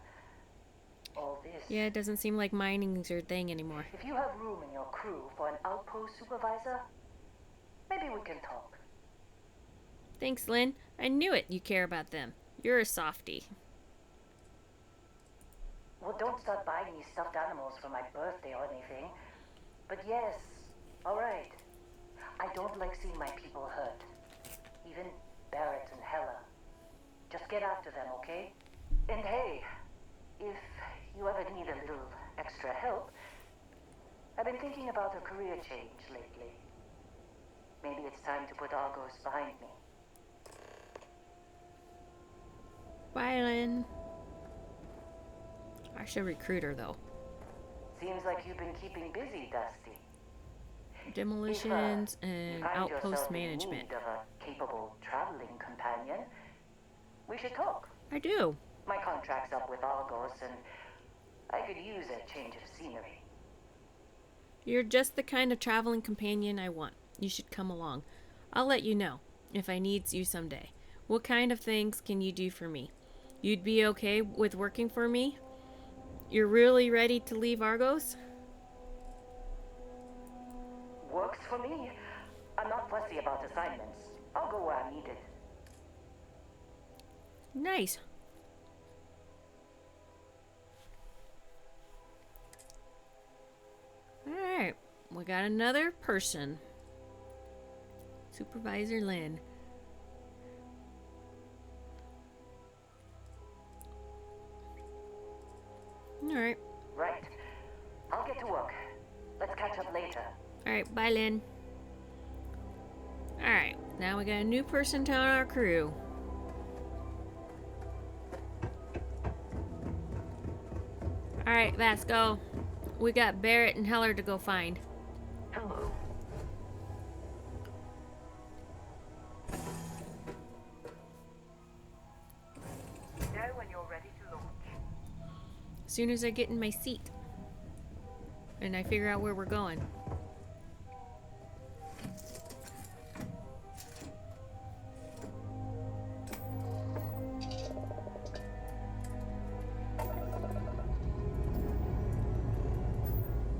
Speaker 3: all this.
Speaker 1: Yeah, it doesn't seem like mining's your thing anymore.
Speaker 3: If you have room in your crew for an outpost supervisor, maybe we can talk.
Speaker 1: Thanks, Lynn. I knew it. You care about them. You're a softie.
Speaker 3: Well, don't start buying me stuffed animals for my birthday or anything. But yes, alright. I don't like seeing my people hurt. Even Barrett and Heller. Just get after them, okay? And hey, if you ever need a little extra help, I've been thinking about a career change lately. Maybe it's time to put Argos behind me.
Speaker 1: Bye, Lynn. I should recruit her, though.
Speaker 3: Seems like you've been keeping busy, Dusty.
Speaker 1: Demolitions and
Speaker 3: find
Speaker 1: outpost
Speaker 3: yourself in
Speaker 1: management.
Speaker 3: need of a capable traveling companion, we should talk.
Speaker 1: I do.
Speaker 3: My contract's up with Argos, and I could use a change of scenery.
Speaker 1: You're just the kind of traveling companion I want. You should come along. I'll let you know if I need you someday. What kind of things can you do for me? You'd be okay with working for me? You're really ready to leave Argos?
Speaker 3: Works for me. I'm not fussy about assignments. I'll go where I'm needed.
Speaker 1: Nice. Alright, we got another person. Supervisor Lynn. Alright.
Speaker 3: Right. I'll get to work. Let's catch up later.
Speaker 1: Alright, bye Lynn. Alright, now we got a new person on our crew. Alright, Vasco. We got Barrett and Heller to go find.
Speaker 3: Hello. Know when you're ready to launch.
Speaker 1: As soon as I get in my seat. And I figure out where we're going.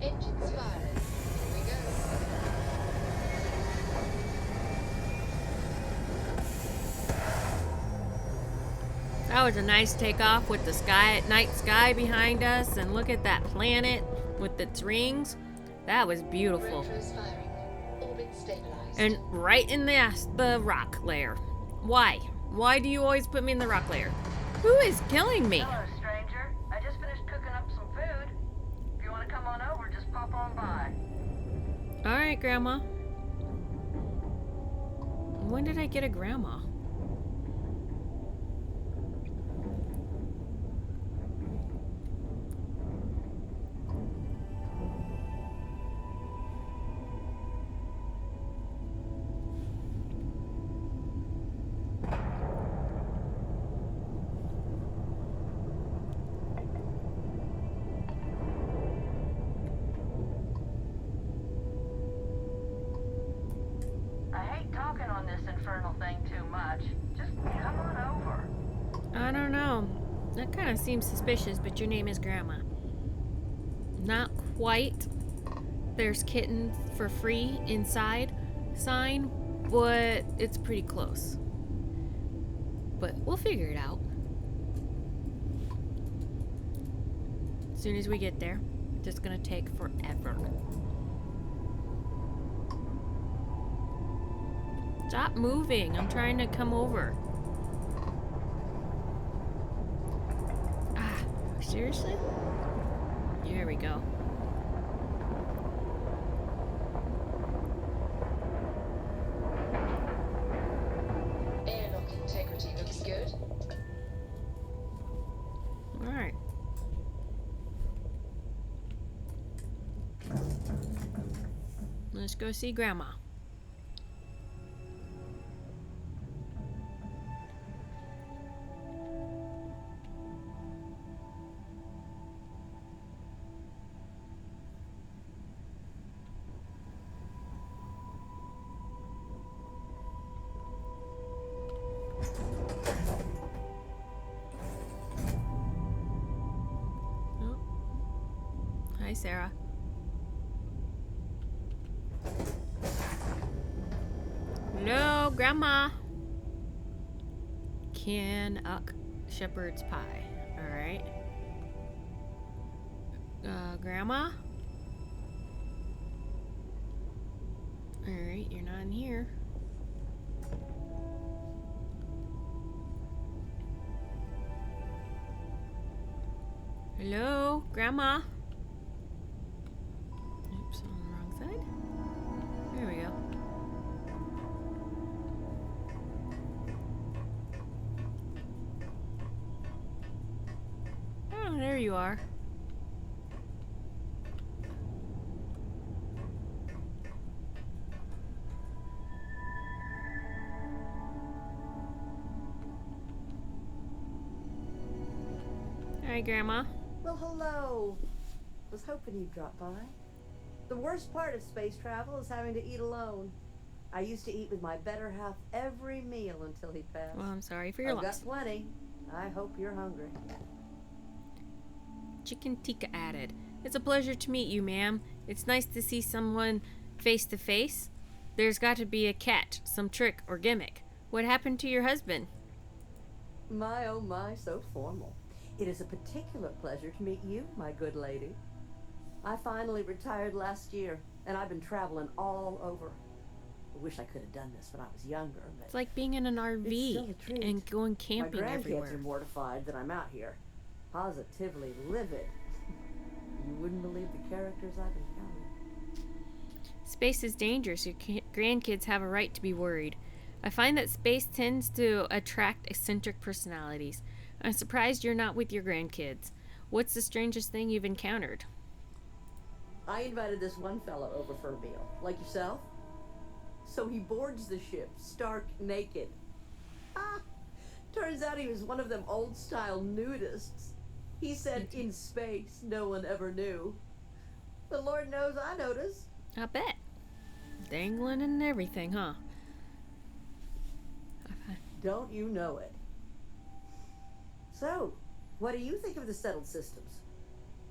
Speaker 13: Engines firing. Here we go.
Speaker 1: That was a nice takeoff with the night sky behind us, and look at that planet with its rings. That was beautiful.
Speaker 13: Rotors firing. Orbit stabilized.
Speaker 1: And right in the rock layer. Why? Why do you always put me in the rock layer? Who is killing me?
Speaker 3: Hello, stranger. I just finished cooking up some food. If you want to come on over, just pop on by.
Speaker 1: Alright, Grandma. When did I get a grandma? I don't know. That kind of seems suspicious, but your name is Grandma. Not quite. There's kitten for free inside sign, but it's pretty close. But we'll figure it out. As soon as we get there, it's just gonna take forever. Stop moving. I'm trying to come over. Seriously? Here we go.
Speaker 13: Airlock integrity looks good.
Speaker 1: Alright. Let's go see Grandma. Hi, Sarah. Hello, Grandma. Canuck shepherd's pie. All right. Grandma? All right, you're not in here. Hello, Grandma? Oops, on the wrong side. There we go. Oh, there you are. Hi, Grandma.
Speaker 14: Well, hello. Was hoping you'd drop by. The worst part of space travel is having to eat alone. I used to eat with my better half every meal until he passed.
Speaker 1: Well, I'm sorry for your
Speaker 14: I've
Speaker 1: loss.
Speaker 14: got plenty. I hope you're hungry.
Speaker 1: Chicken tikka added. It's a pleasure to meet you, ma'am. It's nice to see someone face to face. There's got to be a catch, some trick or gimmick. What happened to your husband?
Speaker 14: My, oh my, so formal. It is a particular pleasure to meet you, my good lady. I finally retired last year, and I've been traveling all over. I wish I could have done this when I was younger, but...
Speaker 1: It's like being in an RV and going camping
Speaker 14: my grandkids
Speaker 1: everywhere.
Speaker 14: are mortified that I'm out here. Positively livid. You wouldn't believe the characters I've encountered.
Speaker 1: Space is dangerous. Your grandkids have a right to be worried. I find that space tends to attract eccentric personalities. I'm surprised you're not with your grandkids. What's the strangest thing you've encountered?
Speaker 14: I invited this one fellow over for a meal. Like yourself? So he boards the ship, stark naked. Turns out he was one of them old-style nudists. He said in space no one ever knew. The Lord knows I noticed.
Speaker 1: I bet. Dangling and everything, huh?
Speaker 14: Don't you know it? So, what do you think of the settled systems?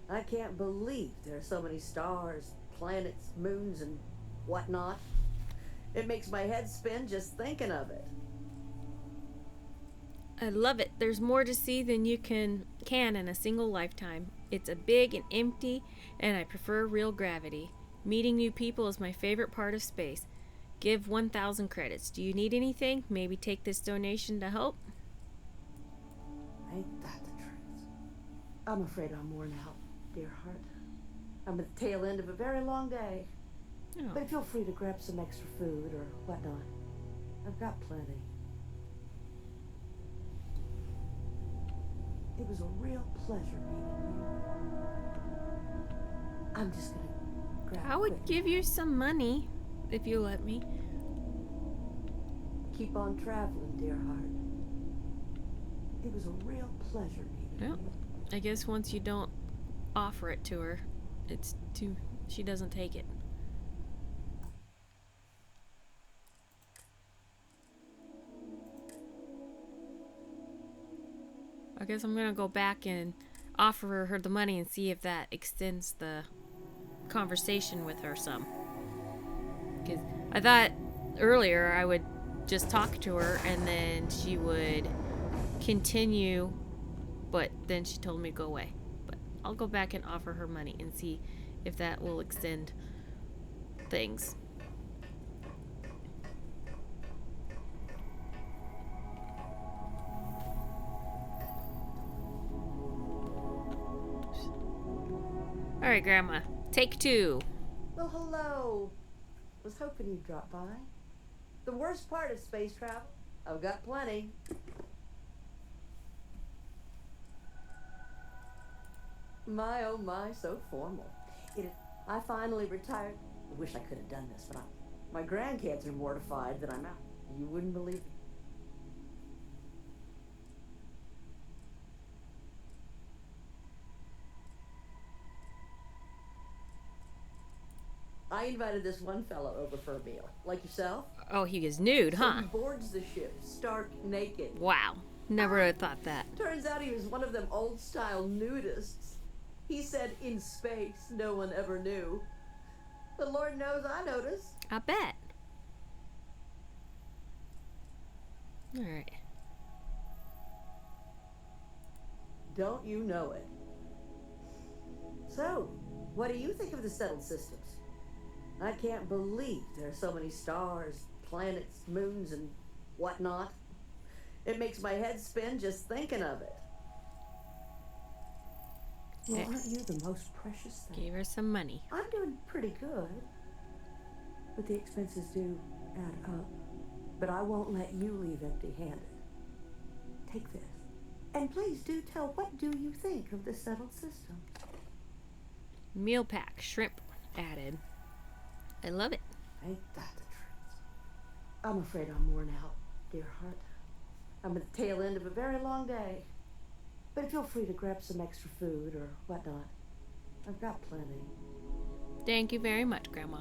Speaker 14: I can't believe there are so many stars, planets, moons, and whatnot. It makes my head spin just thinking of it.
Speaker 1: I love it. There's more to see than you can in a single lifetime. It's a big and empty, and I prefer real gravity. Meeting new people is my favorite part of space. Give 1,000 credits. Do you need anything? Maybe take this donation to help?
Speaker 14: Ain't that the truth? I'm afraid I'm worn out, dear heart. I'm at the tail end of a very long day.
Speaker 1: Oh.
Speaker 14: But feel free to grab some extra food or whatnot. I've got plenty. It was a real pleasure meeting you. I'm just gonna grab
Speaker 1: I would give you some money if you let me.
Speaker 14: Keep on traveling, dear heart. It was a real pleasure meeting you.
Speaker 1: I guess once you don't offer it to her, she doesn't take it. I guess I'm gonna go back and offer her the money and see if that extends the conversation with her some. Because I thought earlier I would just talk to her and then she would continue, but then she told me to go away. But I'll go back and offer her money and see if that will extend things. All right, Grandma. Take 2.
Speaker 14: Well, hello. Was hoping you'd drop by. The worst part of space travel? I've got plenty. My, oh my, so formal. I finally retired. I wish I could have done this, but my grandkids are mortified that I'm out. You wouldn't believe it. I invited this one fellow over for a meal. Like yourself?
Speaker 1: Oh, he is nude, huh?
Speaker 14: So he boards the ship, stark naked.
Speaker 1: Wow. Never would have thought that.
Speaker 14: Turns out he was one of them old-style nudists. He said in space no one ever knew. The Lord knows I noticed.
Speaker 1: I bet. All right.
Speaker 14: Don't you know it? So, what do you think of the settled systems? I can't believe there are so many stars, planets, moons, and whatnot. It makes my head spin just thinking of it. Well, aren't you the most precious thing?
Speaker 1: Gave her some money.
Speaker 14: I'm doing pretty good. But the expenses do add up. But I won't let you leave empty-handed. Take this. And please do tell, what do you think of the settled system?
Speaker 1: Meal pack, shrimp added. I love it.
Speaker 14: Ain't that the truth? I'm afraid I'm worn out, dear heart. I'm at the tail end of a very long day. But feel free to grab some extra food or whatnot. I've got plenty.
Speaker 1: Thank you very much, Grandma.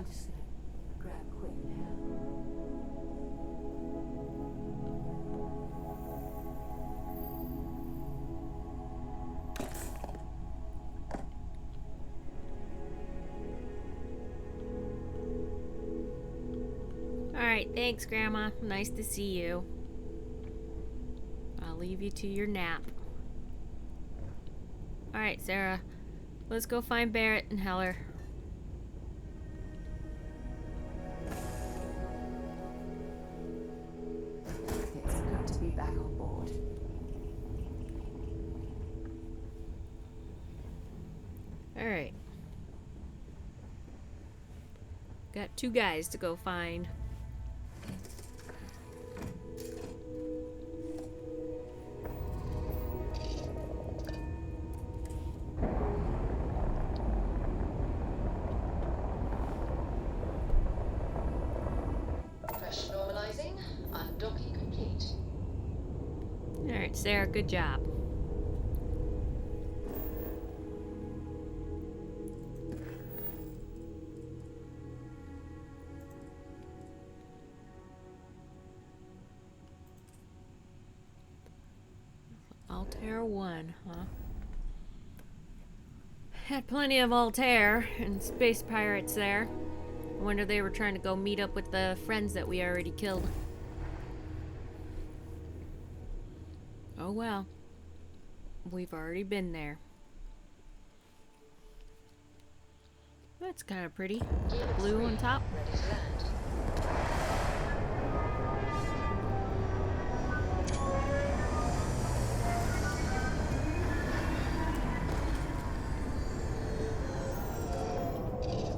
Speaker 14: I'm just gonna grab a quick nap.
Speaker 1: Alright, thanks, Grandma. Nice to see you. I'll leave you to your nap. Alright, Sarah. Let's go find Barrett and Heller.
Speaker 2: It's good to be back on board.
Speaker 1: Alright. Got 2 guys to go find.
Speaker 13: Pressure normalizing. Undocking complete.
Speaker 1: Alright, Sarah, good job. Altair I, huh? Had plenty of Altair and space pirates there. I wonder they were trying to go meet up with the friends that we already killed. Oh well. We've already been there. That's kind of pretty. Blue on top.
Speaker 13: Ready to land.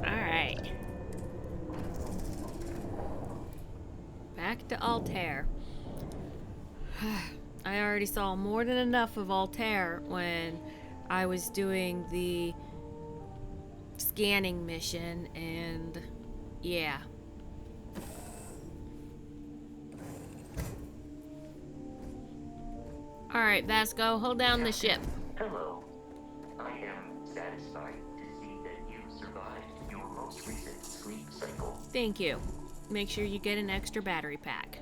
Speaker 1: Alright. Back to Altair. I already saw more than enough of Altair when I was doing the scanning mission, and yeah. Alright, Vasco, hold down the ship.
Speaker 15: Hello. I am satisfied to see that you survived your most recent sleep cycle.
Speaker 1: Thank you. Make sure you get an extra battery pack.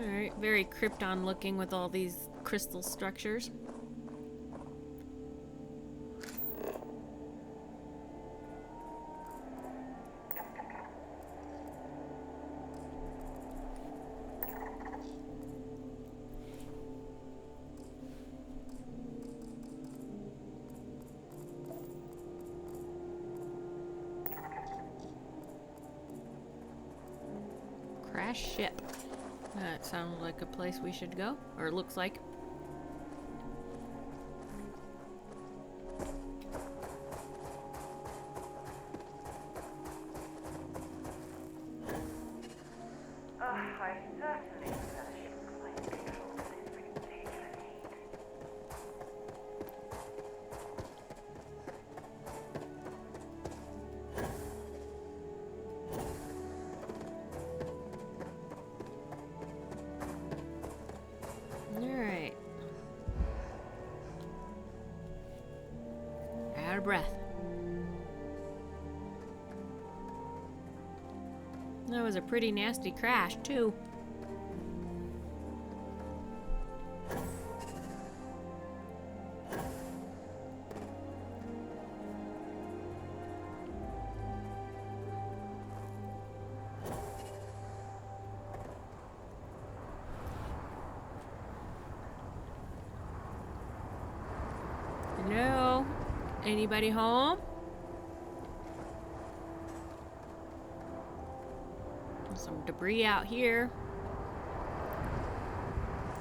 Speaker 1: Alright, very Krypton looking with all these crystal structures. Crash ship. That sounds like a place we should go, or it looks like.
Speaker 3: I certainly fellowship climate control for this particular need.
Speaker 1: Alright. Out of breath. That was a pretty nasty crash, too. Hello? Anybody home? Some debris out here.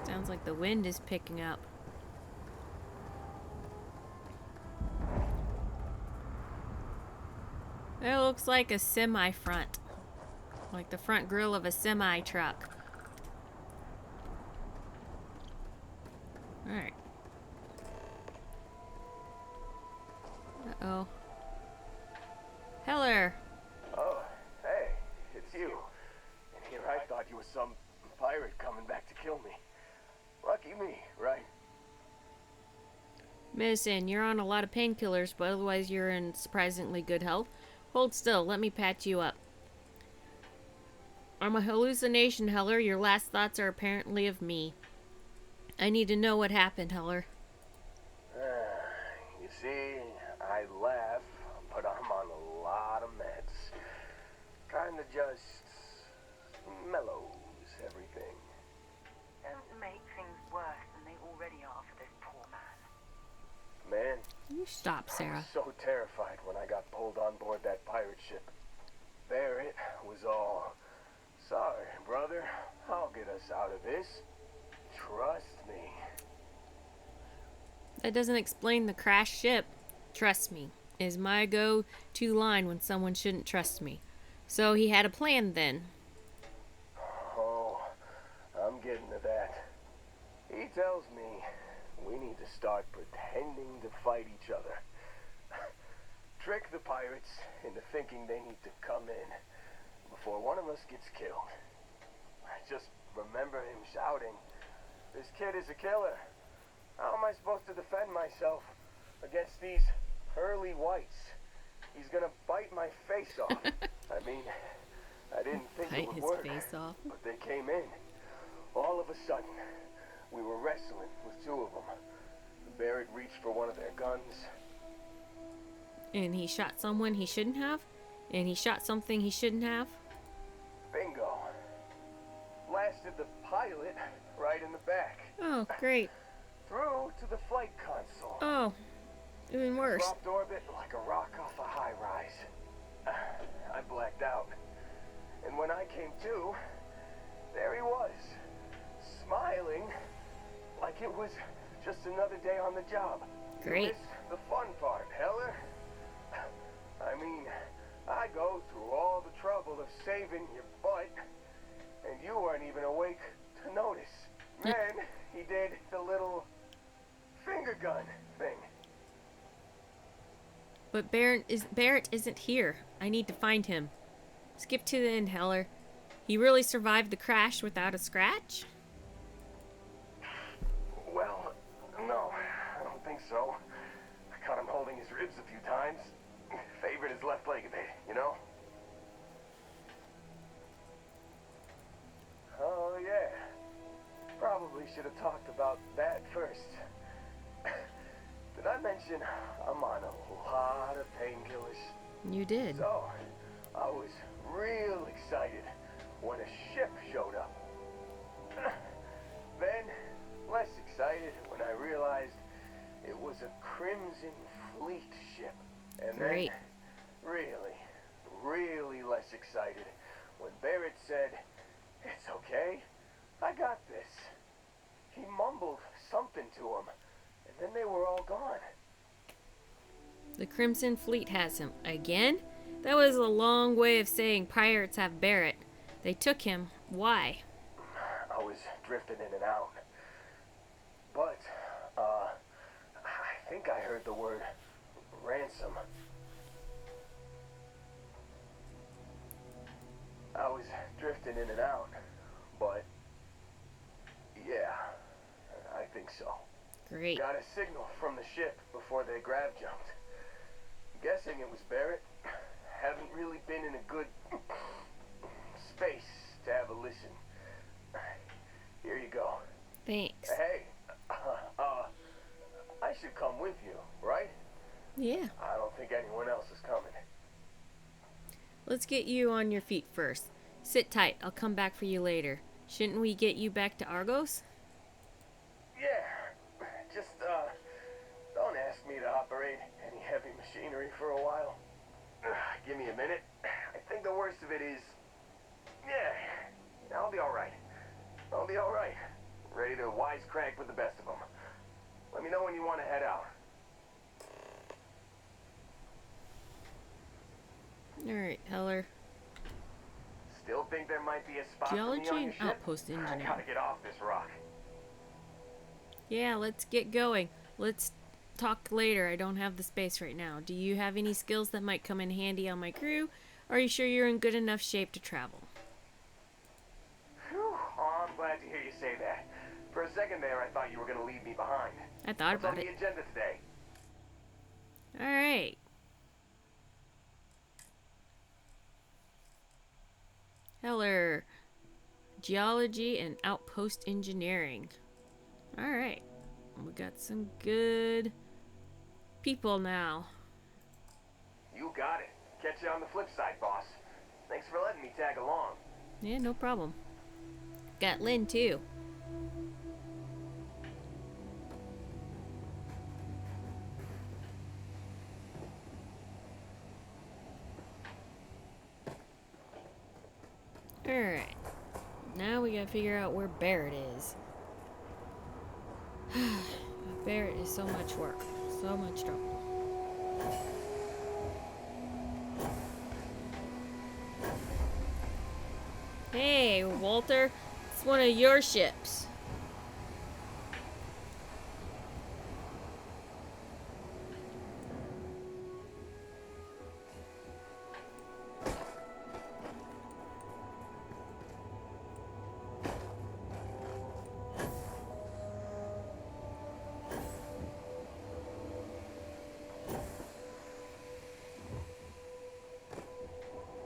Speaker 1: Sounds like the wind is picking up. It looks like a semi front. Like the front grille of a semi truck. Alright. Uh-oh. Heller!
Speaker 16: Oh, hey, it's you. And here I thought you were some pirate coming back to kill me. Lucky me, right?
Speaker 1: Medicine, you're on a lot of painkillers, but otherwise you're in surprisingly good health. Hold still, let me patch you up. I'm a hallucination, Heller. Your last thoughts are apparently of me. I need to know what happened, Heller.
Speaker 16: You see, I laugh, but I'm on a lot of meds. Kinda just mellows everything.
Speaker 3: Don't make things worse than they already are for this poor man.
Speaker 16: Man,
Speaker 1: you stop, Sarah.
Speaker 16: I was so terrified when I got pulled on board that pirate ship. Barrett was all, sorry, brother, I'll get us out of this. Trust me.
Speaker 1: That doesn't explain the crashed ship. Trust me is my go-to line when someone shouldn't trust me. So he had a plan then.
Speaker 16: Oh, I'm getting to that. He tells me we need to start pretending to fight each other. Trick the pirates into thinking they need to come in before one of us gets killed. I just remember him shouting, "This kid is a killer. How am I supposed to defend myself against these pearly whites? He's gonna bite my face off." I mean, I didn't think it would work, but they came in. All of a sudden, we were wrestling with two of them. Barrett reached for one of their guns.
Speaker 1: And he shot someone he shouldn't have? And he shot something he shouldn't have?
Speaker 16: Bingo. Blasted the pilot right in the back.
Speaker 1: Oh, great.
Speaker 16: Through to the flight console.
Speaker 1: Oh, even worse.
Speaker 16: Dropped orbit like a rock off a high rise. I blacked out. And when I came to, there he was, smiling like it was just another day on the job.
Speaker 1: Great.
Speaker 16: You missed the fun part, Heller. I mean, I go through all the trouble of saving your butt, and you weren't even awake to notice. Then he did the little finger gun thing.
Speaker 1: But Barrett isn't here. I need to find him. Skip to the end, Heller. He really survived the crash without a scratch?
Speaker 16: Well, no, I don't think so. I caught him holding his ribs a few times. Favored his left leg a bit, you know? Oh, yeah. Probably should have talked about that first. Did I mention I'm on a lot of painkillers?
Speaker 1: You did.
Speaker 16: So, I was real excited when a ship showed up. Then, less excited when I realized it was a Crimson Fleet ship. And
Speaker 1: Great.
Speaker 16: Then, really less excited when Barrett said, "It's okay, I got this." He mumbled something to him, and then they were all gone.
Speaker 1: The Crimson Fleet has him. Again? That was a long way of saying pirates have Barrett. They took him. Why?
Speaker 16: I was drifting in and out. But, I think I heard the word ransom. I was drifting in and out, but yeah, I think so.
Speaker 1: Great.
Speaker 16: Got a signal from the ship before they grav jumped. Guessing it was Barrett. Haven't really been in a good space to have a listen. Here you go.
Speaker 1: Thanks.
Speaker 16: Hey, I should come with you, right?
Speaker 1: Yeah.
Speaker 16: I don't think anyone else is coming.
Speaker 1: Let's get you on your feet first. Sit tight. I'll come back for you later. Shouldn't we get you back to Argos?
Speaker 16: Yeah. Just, don't ask me to operate any heavy machinery for a while. Give me a minute. I think the worst of it is... Yeah, I'll be alright. I'll be alright. Ready to wisecrack with the best of them. Let me know when you want to head out.
Speaker 1: Alright, Heller.
Speaker 16: Still think there might be a spot
Speaker 1: Geology
Speaker 16: for me on your
Speaker 1: and
Speaker 16: ship?
Speaker 1: outpost engineer.
Speaker 16: I gotta get off this rock.
Speaker 1: Yeah, let's get going. Let's talk later. I don't have the space right now. Do you have any skills that might come in handy on my crew? Are you sure you're in good enough shape to travel?
Speaker 16: Whew. Oh, I'm glad to hear you say that. For a second there, I thought you were gonna leave me behind.
Speaker 1: I thought
Speaker 16: What's
Speaker 1: about
Speaker 16: on
Speaker 1: it.
Speaker 16: the agenda today?
Speaker 1: Alright. Heller. Geology and outpost engineering. Alright. We got some good people now.
Speaker 16: You got it. Catch you on the flip side, boss. Thanks for letting me tag along.
Speaker 1: Yeah, no problem. Got Lynn too. Alright. Now we gotta figure out where Barrett is. Barrett is so much work. So much trouble. Hey, Walter. It's one of your ships.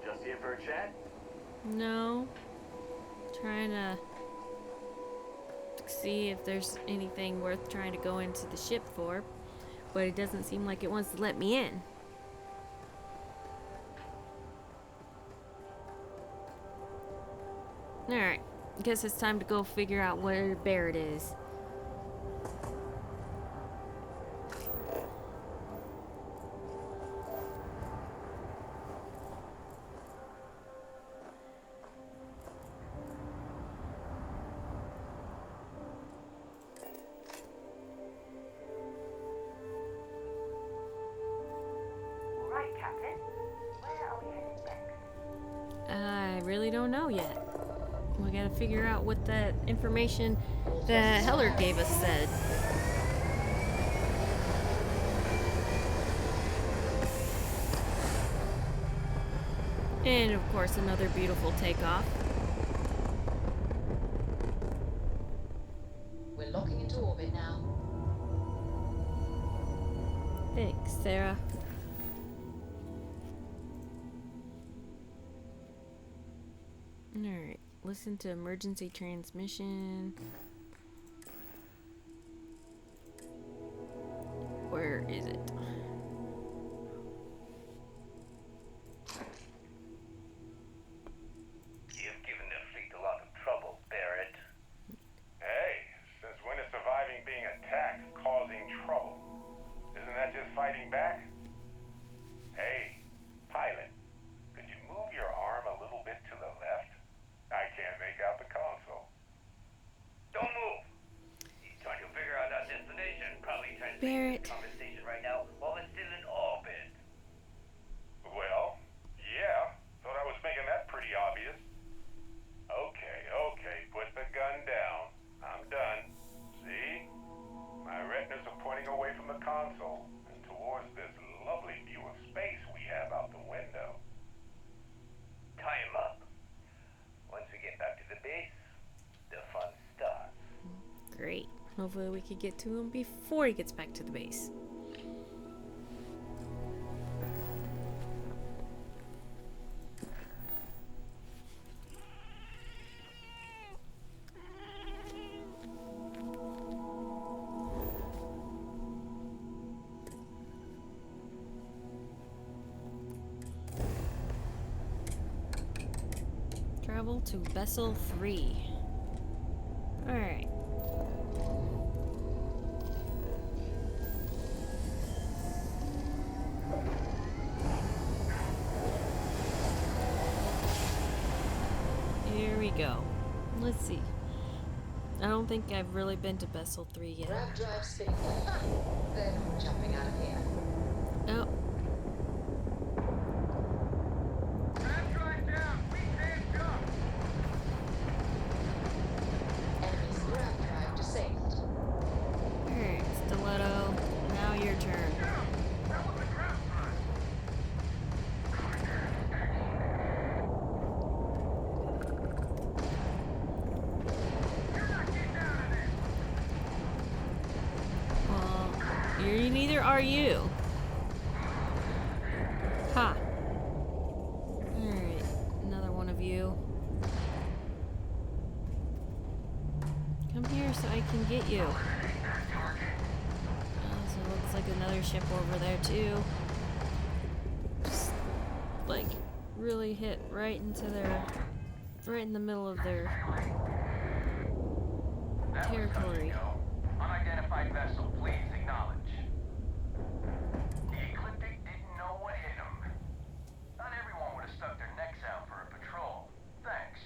Speaker 16: Just here for a chat?
Speaker 1: No. Trying to see if there's anything worth trying to go into the ship for, but it doesn't seem like it wants to let me in. Alright, guess it's time to go figure out where Barrett is. I really don't know yet. We gotta figure out what that information that Heller gave us said. And of course, another beautiful takeoff.
Speaker 13: We're locking into orbit now.
Speaker 1: Thanks, Sarah. Alright, listen to emergency transmission. Where is it?
Speaker 12: You've given the fleet a lot of trouble, Barrett. Hey, since when is surviving being attacked causing trouble? Isn't that just fighting back? Hey, pilot, could you move your arm a little bit to the left? I can't make out the console. Don't move! He's trying to figure out our destination. Probably trying to
Speaker 1: Barrett.
Speaker 12: the conversation right now while it's still in orbit. Well, yeah. Thought I was making that pretty obvious. Okay, put the gun down. I'm done. See? My retinas are pointing away from the console and towards this lovely view of space we have out the window. Time up. Once we get back to the base, the fun starts.
Speaker 1: Great. Hopefully we can get to him before he gets back to the base. Travel to Bessel III. Alright. Here we go. Let's see. I don't think I've really been to Bessel III yet.
Speaker 13: Grab drive spinning. Then jumping out of here.
Speaker 1: Oh.
Speaker 13: Enemy's grab drive disabled.
Speaker 1: Alright, Stiletto. Now your turn. Well, neither are you. Ha! Alright, another one of you. Come here so I can get you. So it looks like another ship over there too. Just like really hit right into their, right in the middle of their territory.
Speaker 12: Unidentified vessel, please acknowledge. The ecliptic didn't know what hit him. Not everyone would have stuck their necks out for a patrol. Thanks.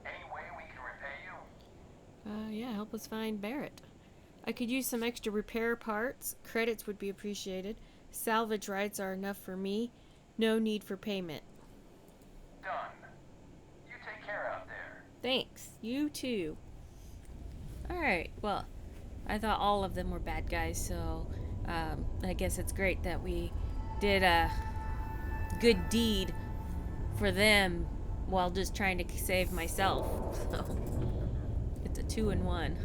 Speaker 12: Any way we can repay you?
Speaker 1: Yeah, help us find Barrett. I could use some extra repair parts. Credits would be appreciated. Salvage rights are enough for me. No need for payment.
Speaker 12: Done. You take care out there.
Speaker 1: Thanks. You too. Alright, well, I thought all of them were bad guys, so I guess it's great that we did a good deed for them while just trying to save myself. So it's a 2-in-1.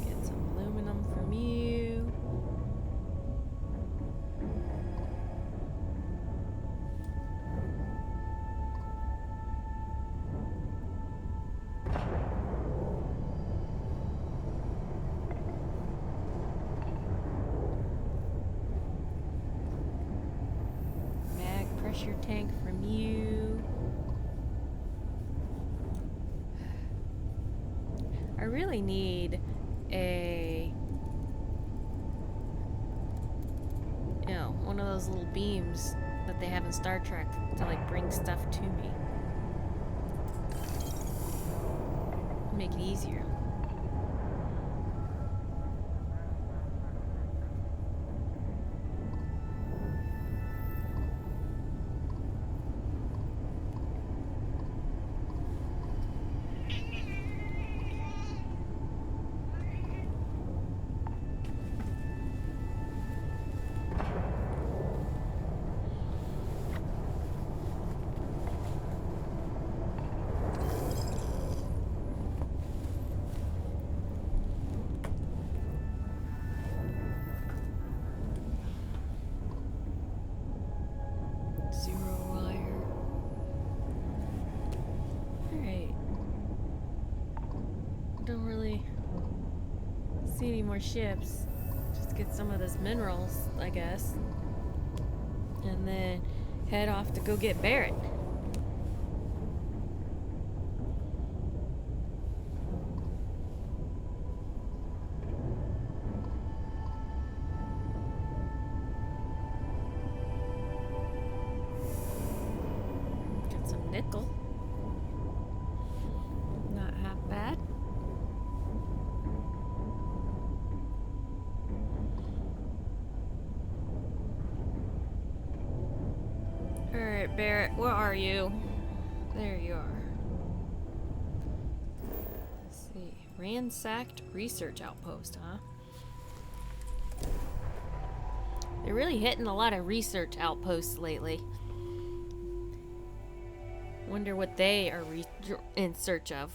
Speaker 1: Get some aluminum from you. Pressure tank from you. I really need a, you know, one of those little beams that they have in Star Trek to like bring stuff to me. Make it easier. Don't really see any more ships. Just get some of those minerals, I guess. And then head off to go get Barrett. Got some nickel. Not half bad. Alright, Barrett, where are you? There you are. Let's see. Ransacked research outpost, huh? They're really hitting a lot of research outposts lately. Wonder what they are in search of.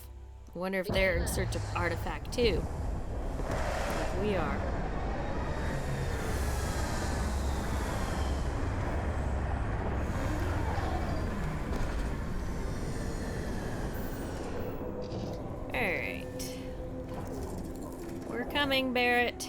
Speaker 1: Wonder if they're in search of artifact too. Like we are. Alright. We're coming, Barrett.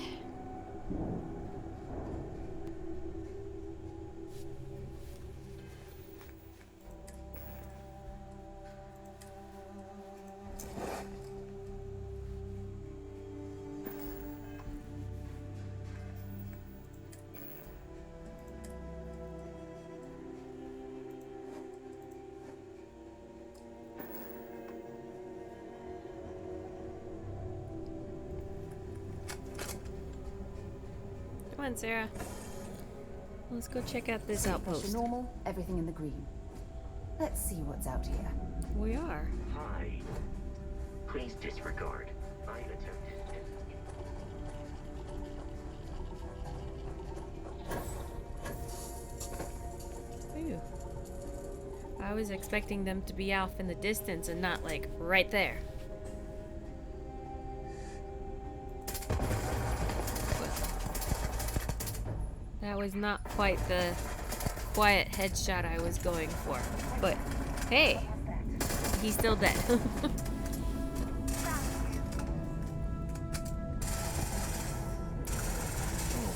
Speaker 1: Come on, Sarah. Let's go check out this outpost.
Speaker 2: Normal, everything in the green. Let's see what's out here.
Speaker 1: We are.
Speaker 15: Hi. Please disregard. I attempted to...
Speaker 1: I was expecting them to be off in the distance and not, like, right there. That was not quite the quiet headshot I was going for. But, hey, he's still dead. What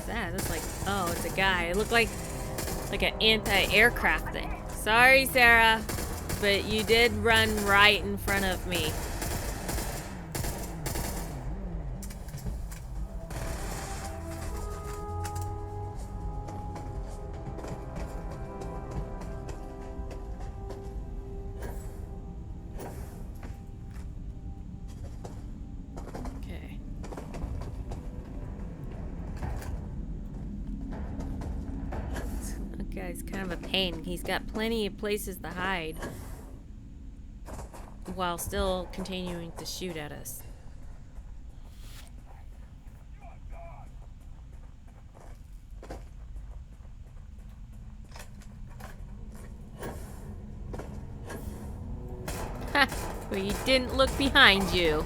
Speaker 1: is that? That's like, oh, it's a guy. It looked like an anti-aircraft thing. Sorry, Sarah, but you did run right in front of me. Okay. That guy's kind of a pain. He's got plenty of places to hide while still continuing to shoot at us. Ha! Well, you didn't look behind you.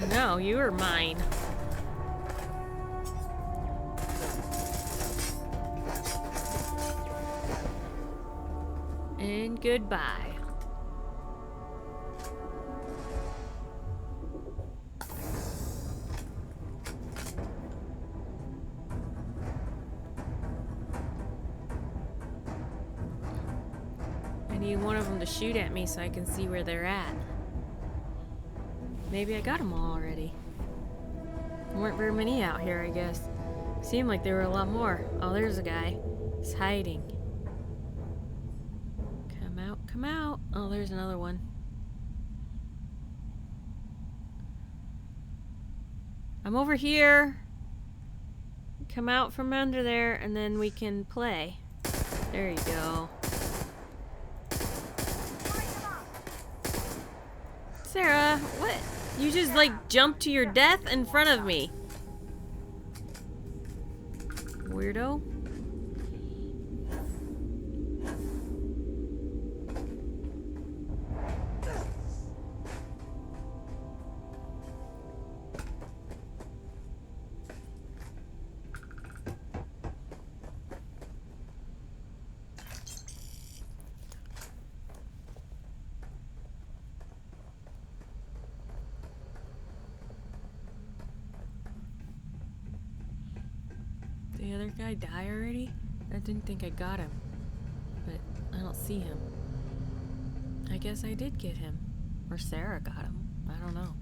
Speaker 1: No, you were mine. And goodbye. I need one of them to shoot at me so I can see where they're at. Maybe I got them all already. There weren't very many out here, I guess. Seemed like there were a lot more. Oh, there's a guy. He's hiding. Come out, come out. Oh, there's another one. I'm over here. Come out from under there and then we can play. There you go. Sarah, what? You just like jumped to your death in front of me. Weirdo. The other guy die already? I didn't think I got him. But I don't see him. I guess I did get him. Or Sarah got him. I don't know.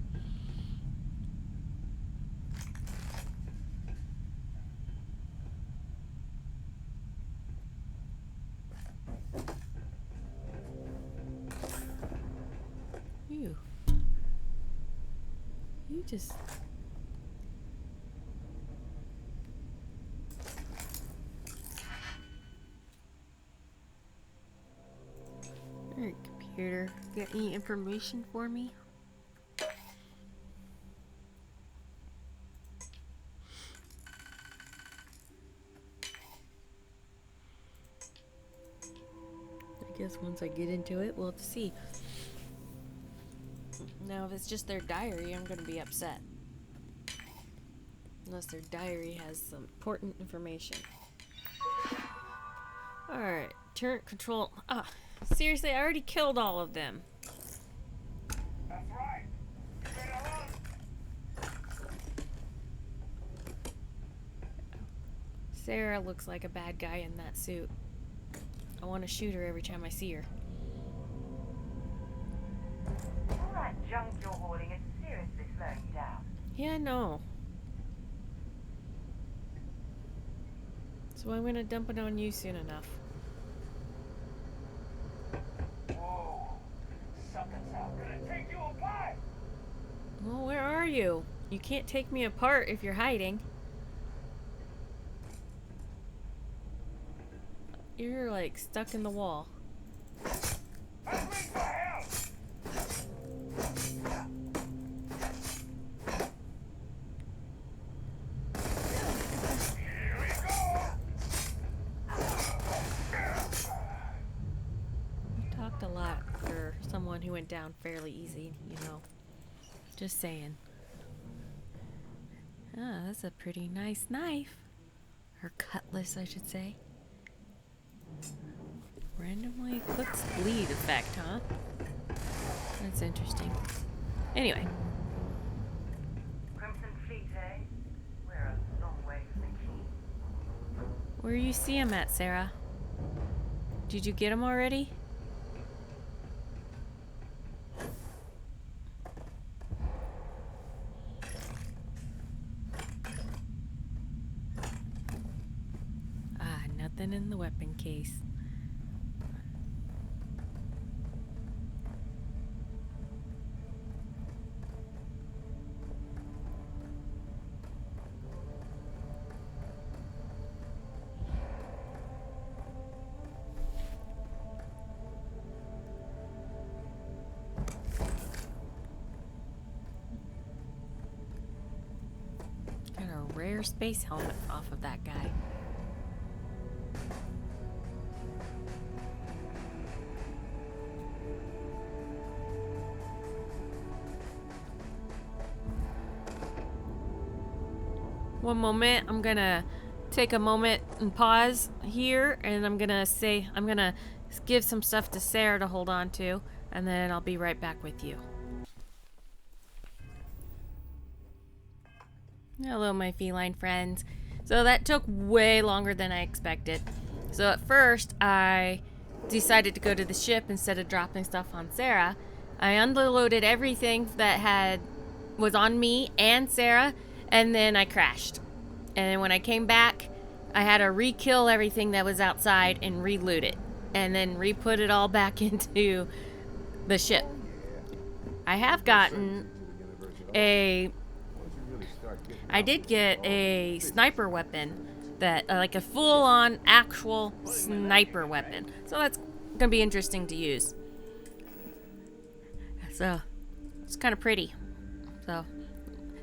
Speaker 1: You just... Alright, computer. Got any information for me? I guess once I get into it, we'll have to see. Now, if it's just their diary, I'm gonna be upset. Unless their diary has some important information. Alright, turret control. Ah, seriously, I already killed all of them.
Speaker 12: That's right. You better run.
Speaker 1: Sarah looks like a bad guy in that suit. I want to shoot her every time I see her.
Speaker 3: All that junk you're hoarding is seriously slowing you down.
Speaker 1: Yeah, no. So I'm gonna dump it on you soon enough.
Speaker 12: Whoa. Something's out. Gonna take you apart.
Speaker 1: Well, where are you? You can't take me apart if you're hiding. You're like stuck in the wall.
Speaker 12: I scream for help.
Speaker 1: went down fairly easy, you know. Just saying. Ah, that's a pretty nice knife. Or cutlass, I should say. Randomly clicks bleed effect, huh? That's interesting. Anyway.
Speaker 3: Crimson Fleet, eh? We're a long way from the key.
Speaker 1: Where you see him at, Sarah? Did you get him already? Ah, nothing in the weapon case. Got a rare space helmet off of that guy. One moment, I'm gonna take a moment and pause here, and I'm gonna give some stuff to Sarah to hold on to, and then I'll be right back with you. Hello, my feline friends. So that took way longer than I expected. So at first, I decided to go to the ship instead of dropping stuff on Sarah. I unloaded everything that was on me and Sarah, and then I crashed. And when I came back, I had to re-kill everything that was outside and re-loot it. And then re-put it all back into the ship. I have gotten I did get a sniper weapon that, like a full-on actual sniper weapon. So that's gonna be interesting to use. So, it's kind of pretty. So,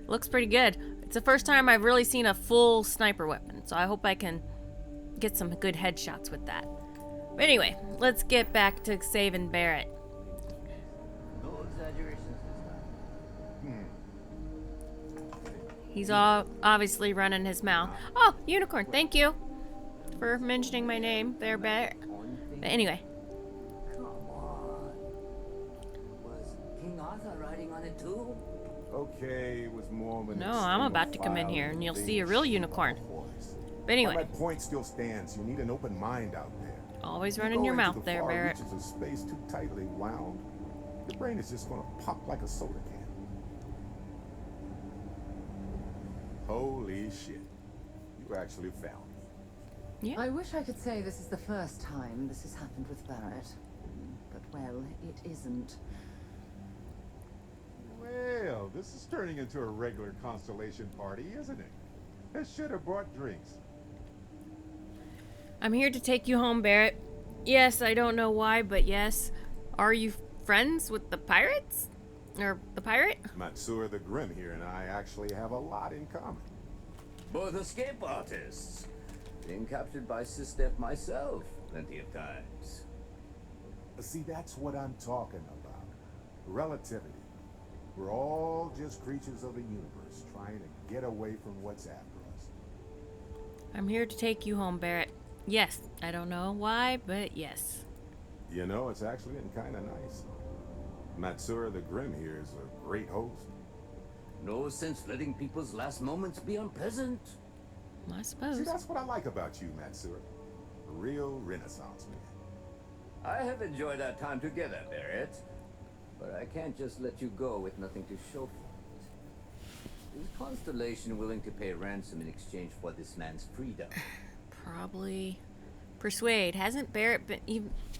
Speaker 1: it looks pretty good. It's the first time I've really seen a full sniper weapon, so I hope I can get some good headshots with that. But anyway, let's get back to saving Barrett.
Speaker 11: No exaggerations this time.
Speaker 1: He's all obviously running his mouth. Oh, unicorn, thank you for mentioning my name there, Barrett. But anyway.
Speaker 17: Come on. Was King Arthur riding on it too?
Speaker 18: Okay, it was more of an
Speaker 1: No, I'm about to come in here and you'll see a real unicorn. But anyway.
Speaker 18: My point still stands. You need an open mind out there.
Speaker 1: Always running your mouth there, Barrett.
Speaker 18: Reaches of space too tightly wound. Your brain is just gonna pop like a soda can. Holy shit. You actually found me.
Speaker 2: Yeah. I wish I could say this is the first time this has happened with Barrett. But, well, it isn't.
Speaker 18: Well, this is turning into a regular Constellation party, isn't it? I should have brought drinks.
Speaker 1: I'm here to take you home, Barrett. Yes, I don't know why, but yes. Are you friends with the pirates? Or the pirate?
Speaker 18: Matsura the Grim here and I actually have a lot in common.
Speaker 17: Both escape artists. Been captured by SysDef myself plenty of times.
Speaker 18: See, that's what I'm talking about. Relativity. We're all just creatures of the universe trying to get away from what's after us.
Speaker 1: I'm here to take you home, Barrett. Yes, I don't know why, but yes.
Speaker 18: You know, it's actually been kind of nice. Matsura the Grim here is a great host.
Speaker 17: No sense letting people's last moments be unpleasant.
Speaker 1: I suppose.
Speaker 18: See, that's what I like about you, Matsura. A real Renaissance man.
Speaker 17: I have enjoyed our time together, Barrett. But I can't just let you go with nothing to show for it. Is Constellation willing to pay ransom in exchange for this man's freedom?
Speaker 1: Probably. Persuade. Hasn't Barrett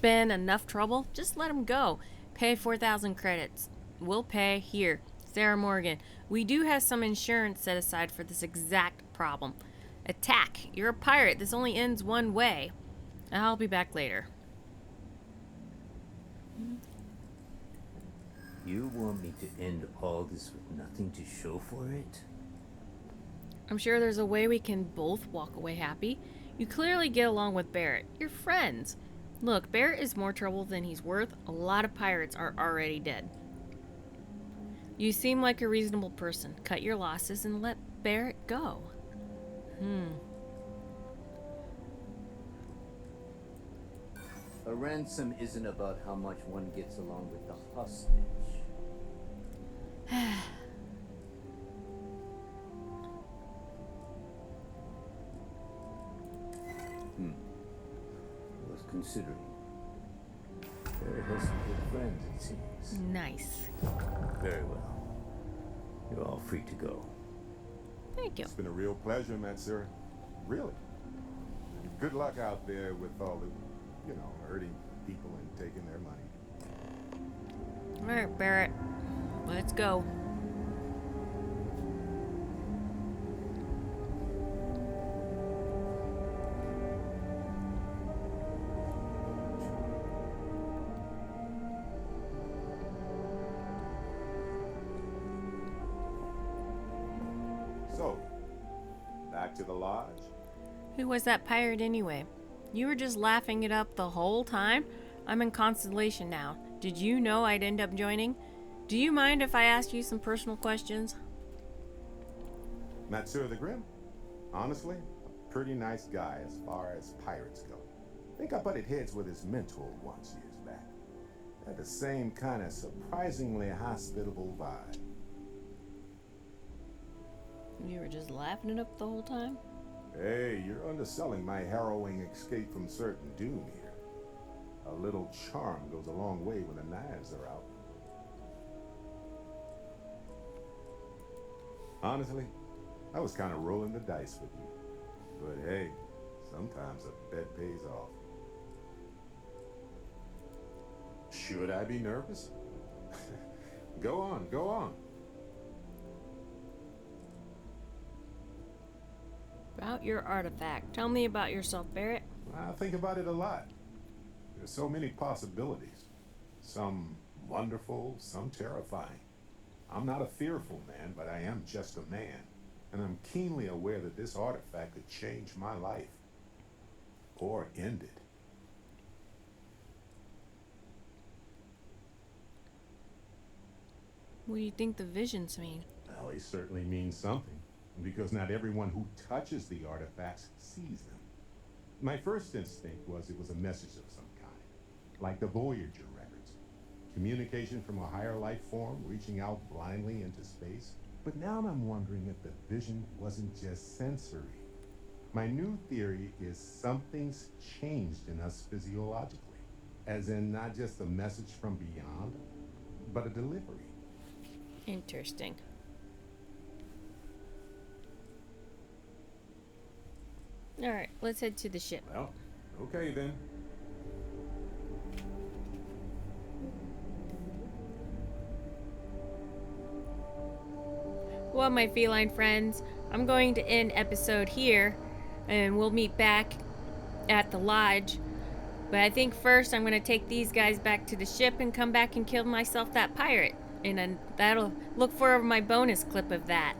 Speaker 1: been enough trouble? Just let him go. Pay 4,000 credits. We'll pay. Here. Sarah Morgan. We do have some insurance set aside for this exact problem. Attack. You're a pirate. This only ends one way. I'll be back later.
Speaker 17: You want me to end all this with nothing to show for it?
Speaker 1: I'm sure there's a way we can both walk away happy. You clearly get along with Barrett. You're friends. Look, Barrett is more trouble than he's worth. A lot of pirates are already dead. You seem like a reasonable person. Cut your losses and let Barrett go.
Speaker 17: A ransom isn't about how much one gets along with the hostage. I was considering. Barrett has some good friends, it seems.
Speaker 1: Nice.
Speaker 17: Very well. You're all free to go.
Speaker 1: Thank you.
Speaker 18: It's been a real pleasure, Matsura. Really. Good luck out there with all the, hurting people and taking their money.
Speaker 1: Alright, Barrett. Let's go.
Speaker 18: So, back to the lodge?
Speaker 1: Who was that pirate anyway? You were just laughing it up the whole time? I'm in Constellation now. Did you know I'd end up joining? Do you mind if I ask you some personal questions?
Speaker 18: Matsura the Grim? Honestly, a pretty nice guy as far as pirates go. I think I butted heads with his mentor once years back. Had the same kind of surprisingly hospitable vibe.
Speaker 1: You were just laughing it up the whole time?
Speaker 18: Hey, you're underselling my harrowing escape from certain doom here. A little charm goes a long way when the knives are out. Honestly, I was kind of rolling the dice with you. But hey, sometimes a bet pays off. Should I be nervous? Go on, go on.
Speaker 1: About your artifact. Tell me about yourself, Barrett.
Speaker 18: I think about it a lot. There's so many possibilities. Some wonderful, some terrifying. I'm not a fearful man, but I am just a man. And I'm keenly aware that this artifact could change my life. Or end it.
Speaker 1: What do you think the visions mean?
Speaker 18: Well, they certainly mean something. Because not everyone who touches the artifacts sees them. My first instinct was it was a message of some kind. Like the Voyager records. Communication from a higher life form reaching out blindly into space. But now I'm wondering if the vision wasn't just sensory. My new theory is something's changed in us physiologically. As in not just a message from beyond, but a delivery.
Speaker 1: Interesting. Alright, let's head to the ship.
Speaker 18: Well, okay then.
Speaker 1: Well, my feline friends, I'm going to end episode here, and we'll meet back at the lodge. But I think first I'm going to take these guys back to the ship and come back and kill myself that pirate. And then that'll look for my bonus clip of that.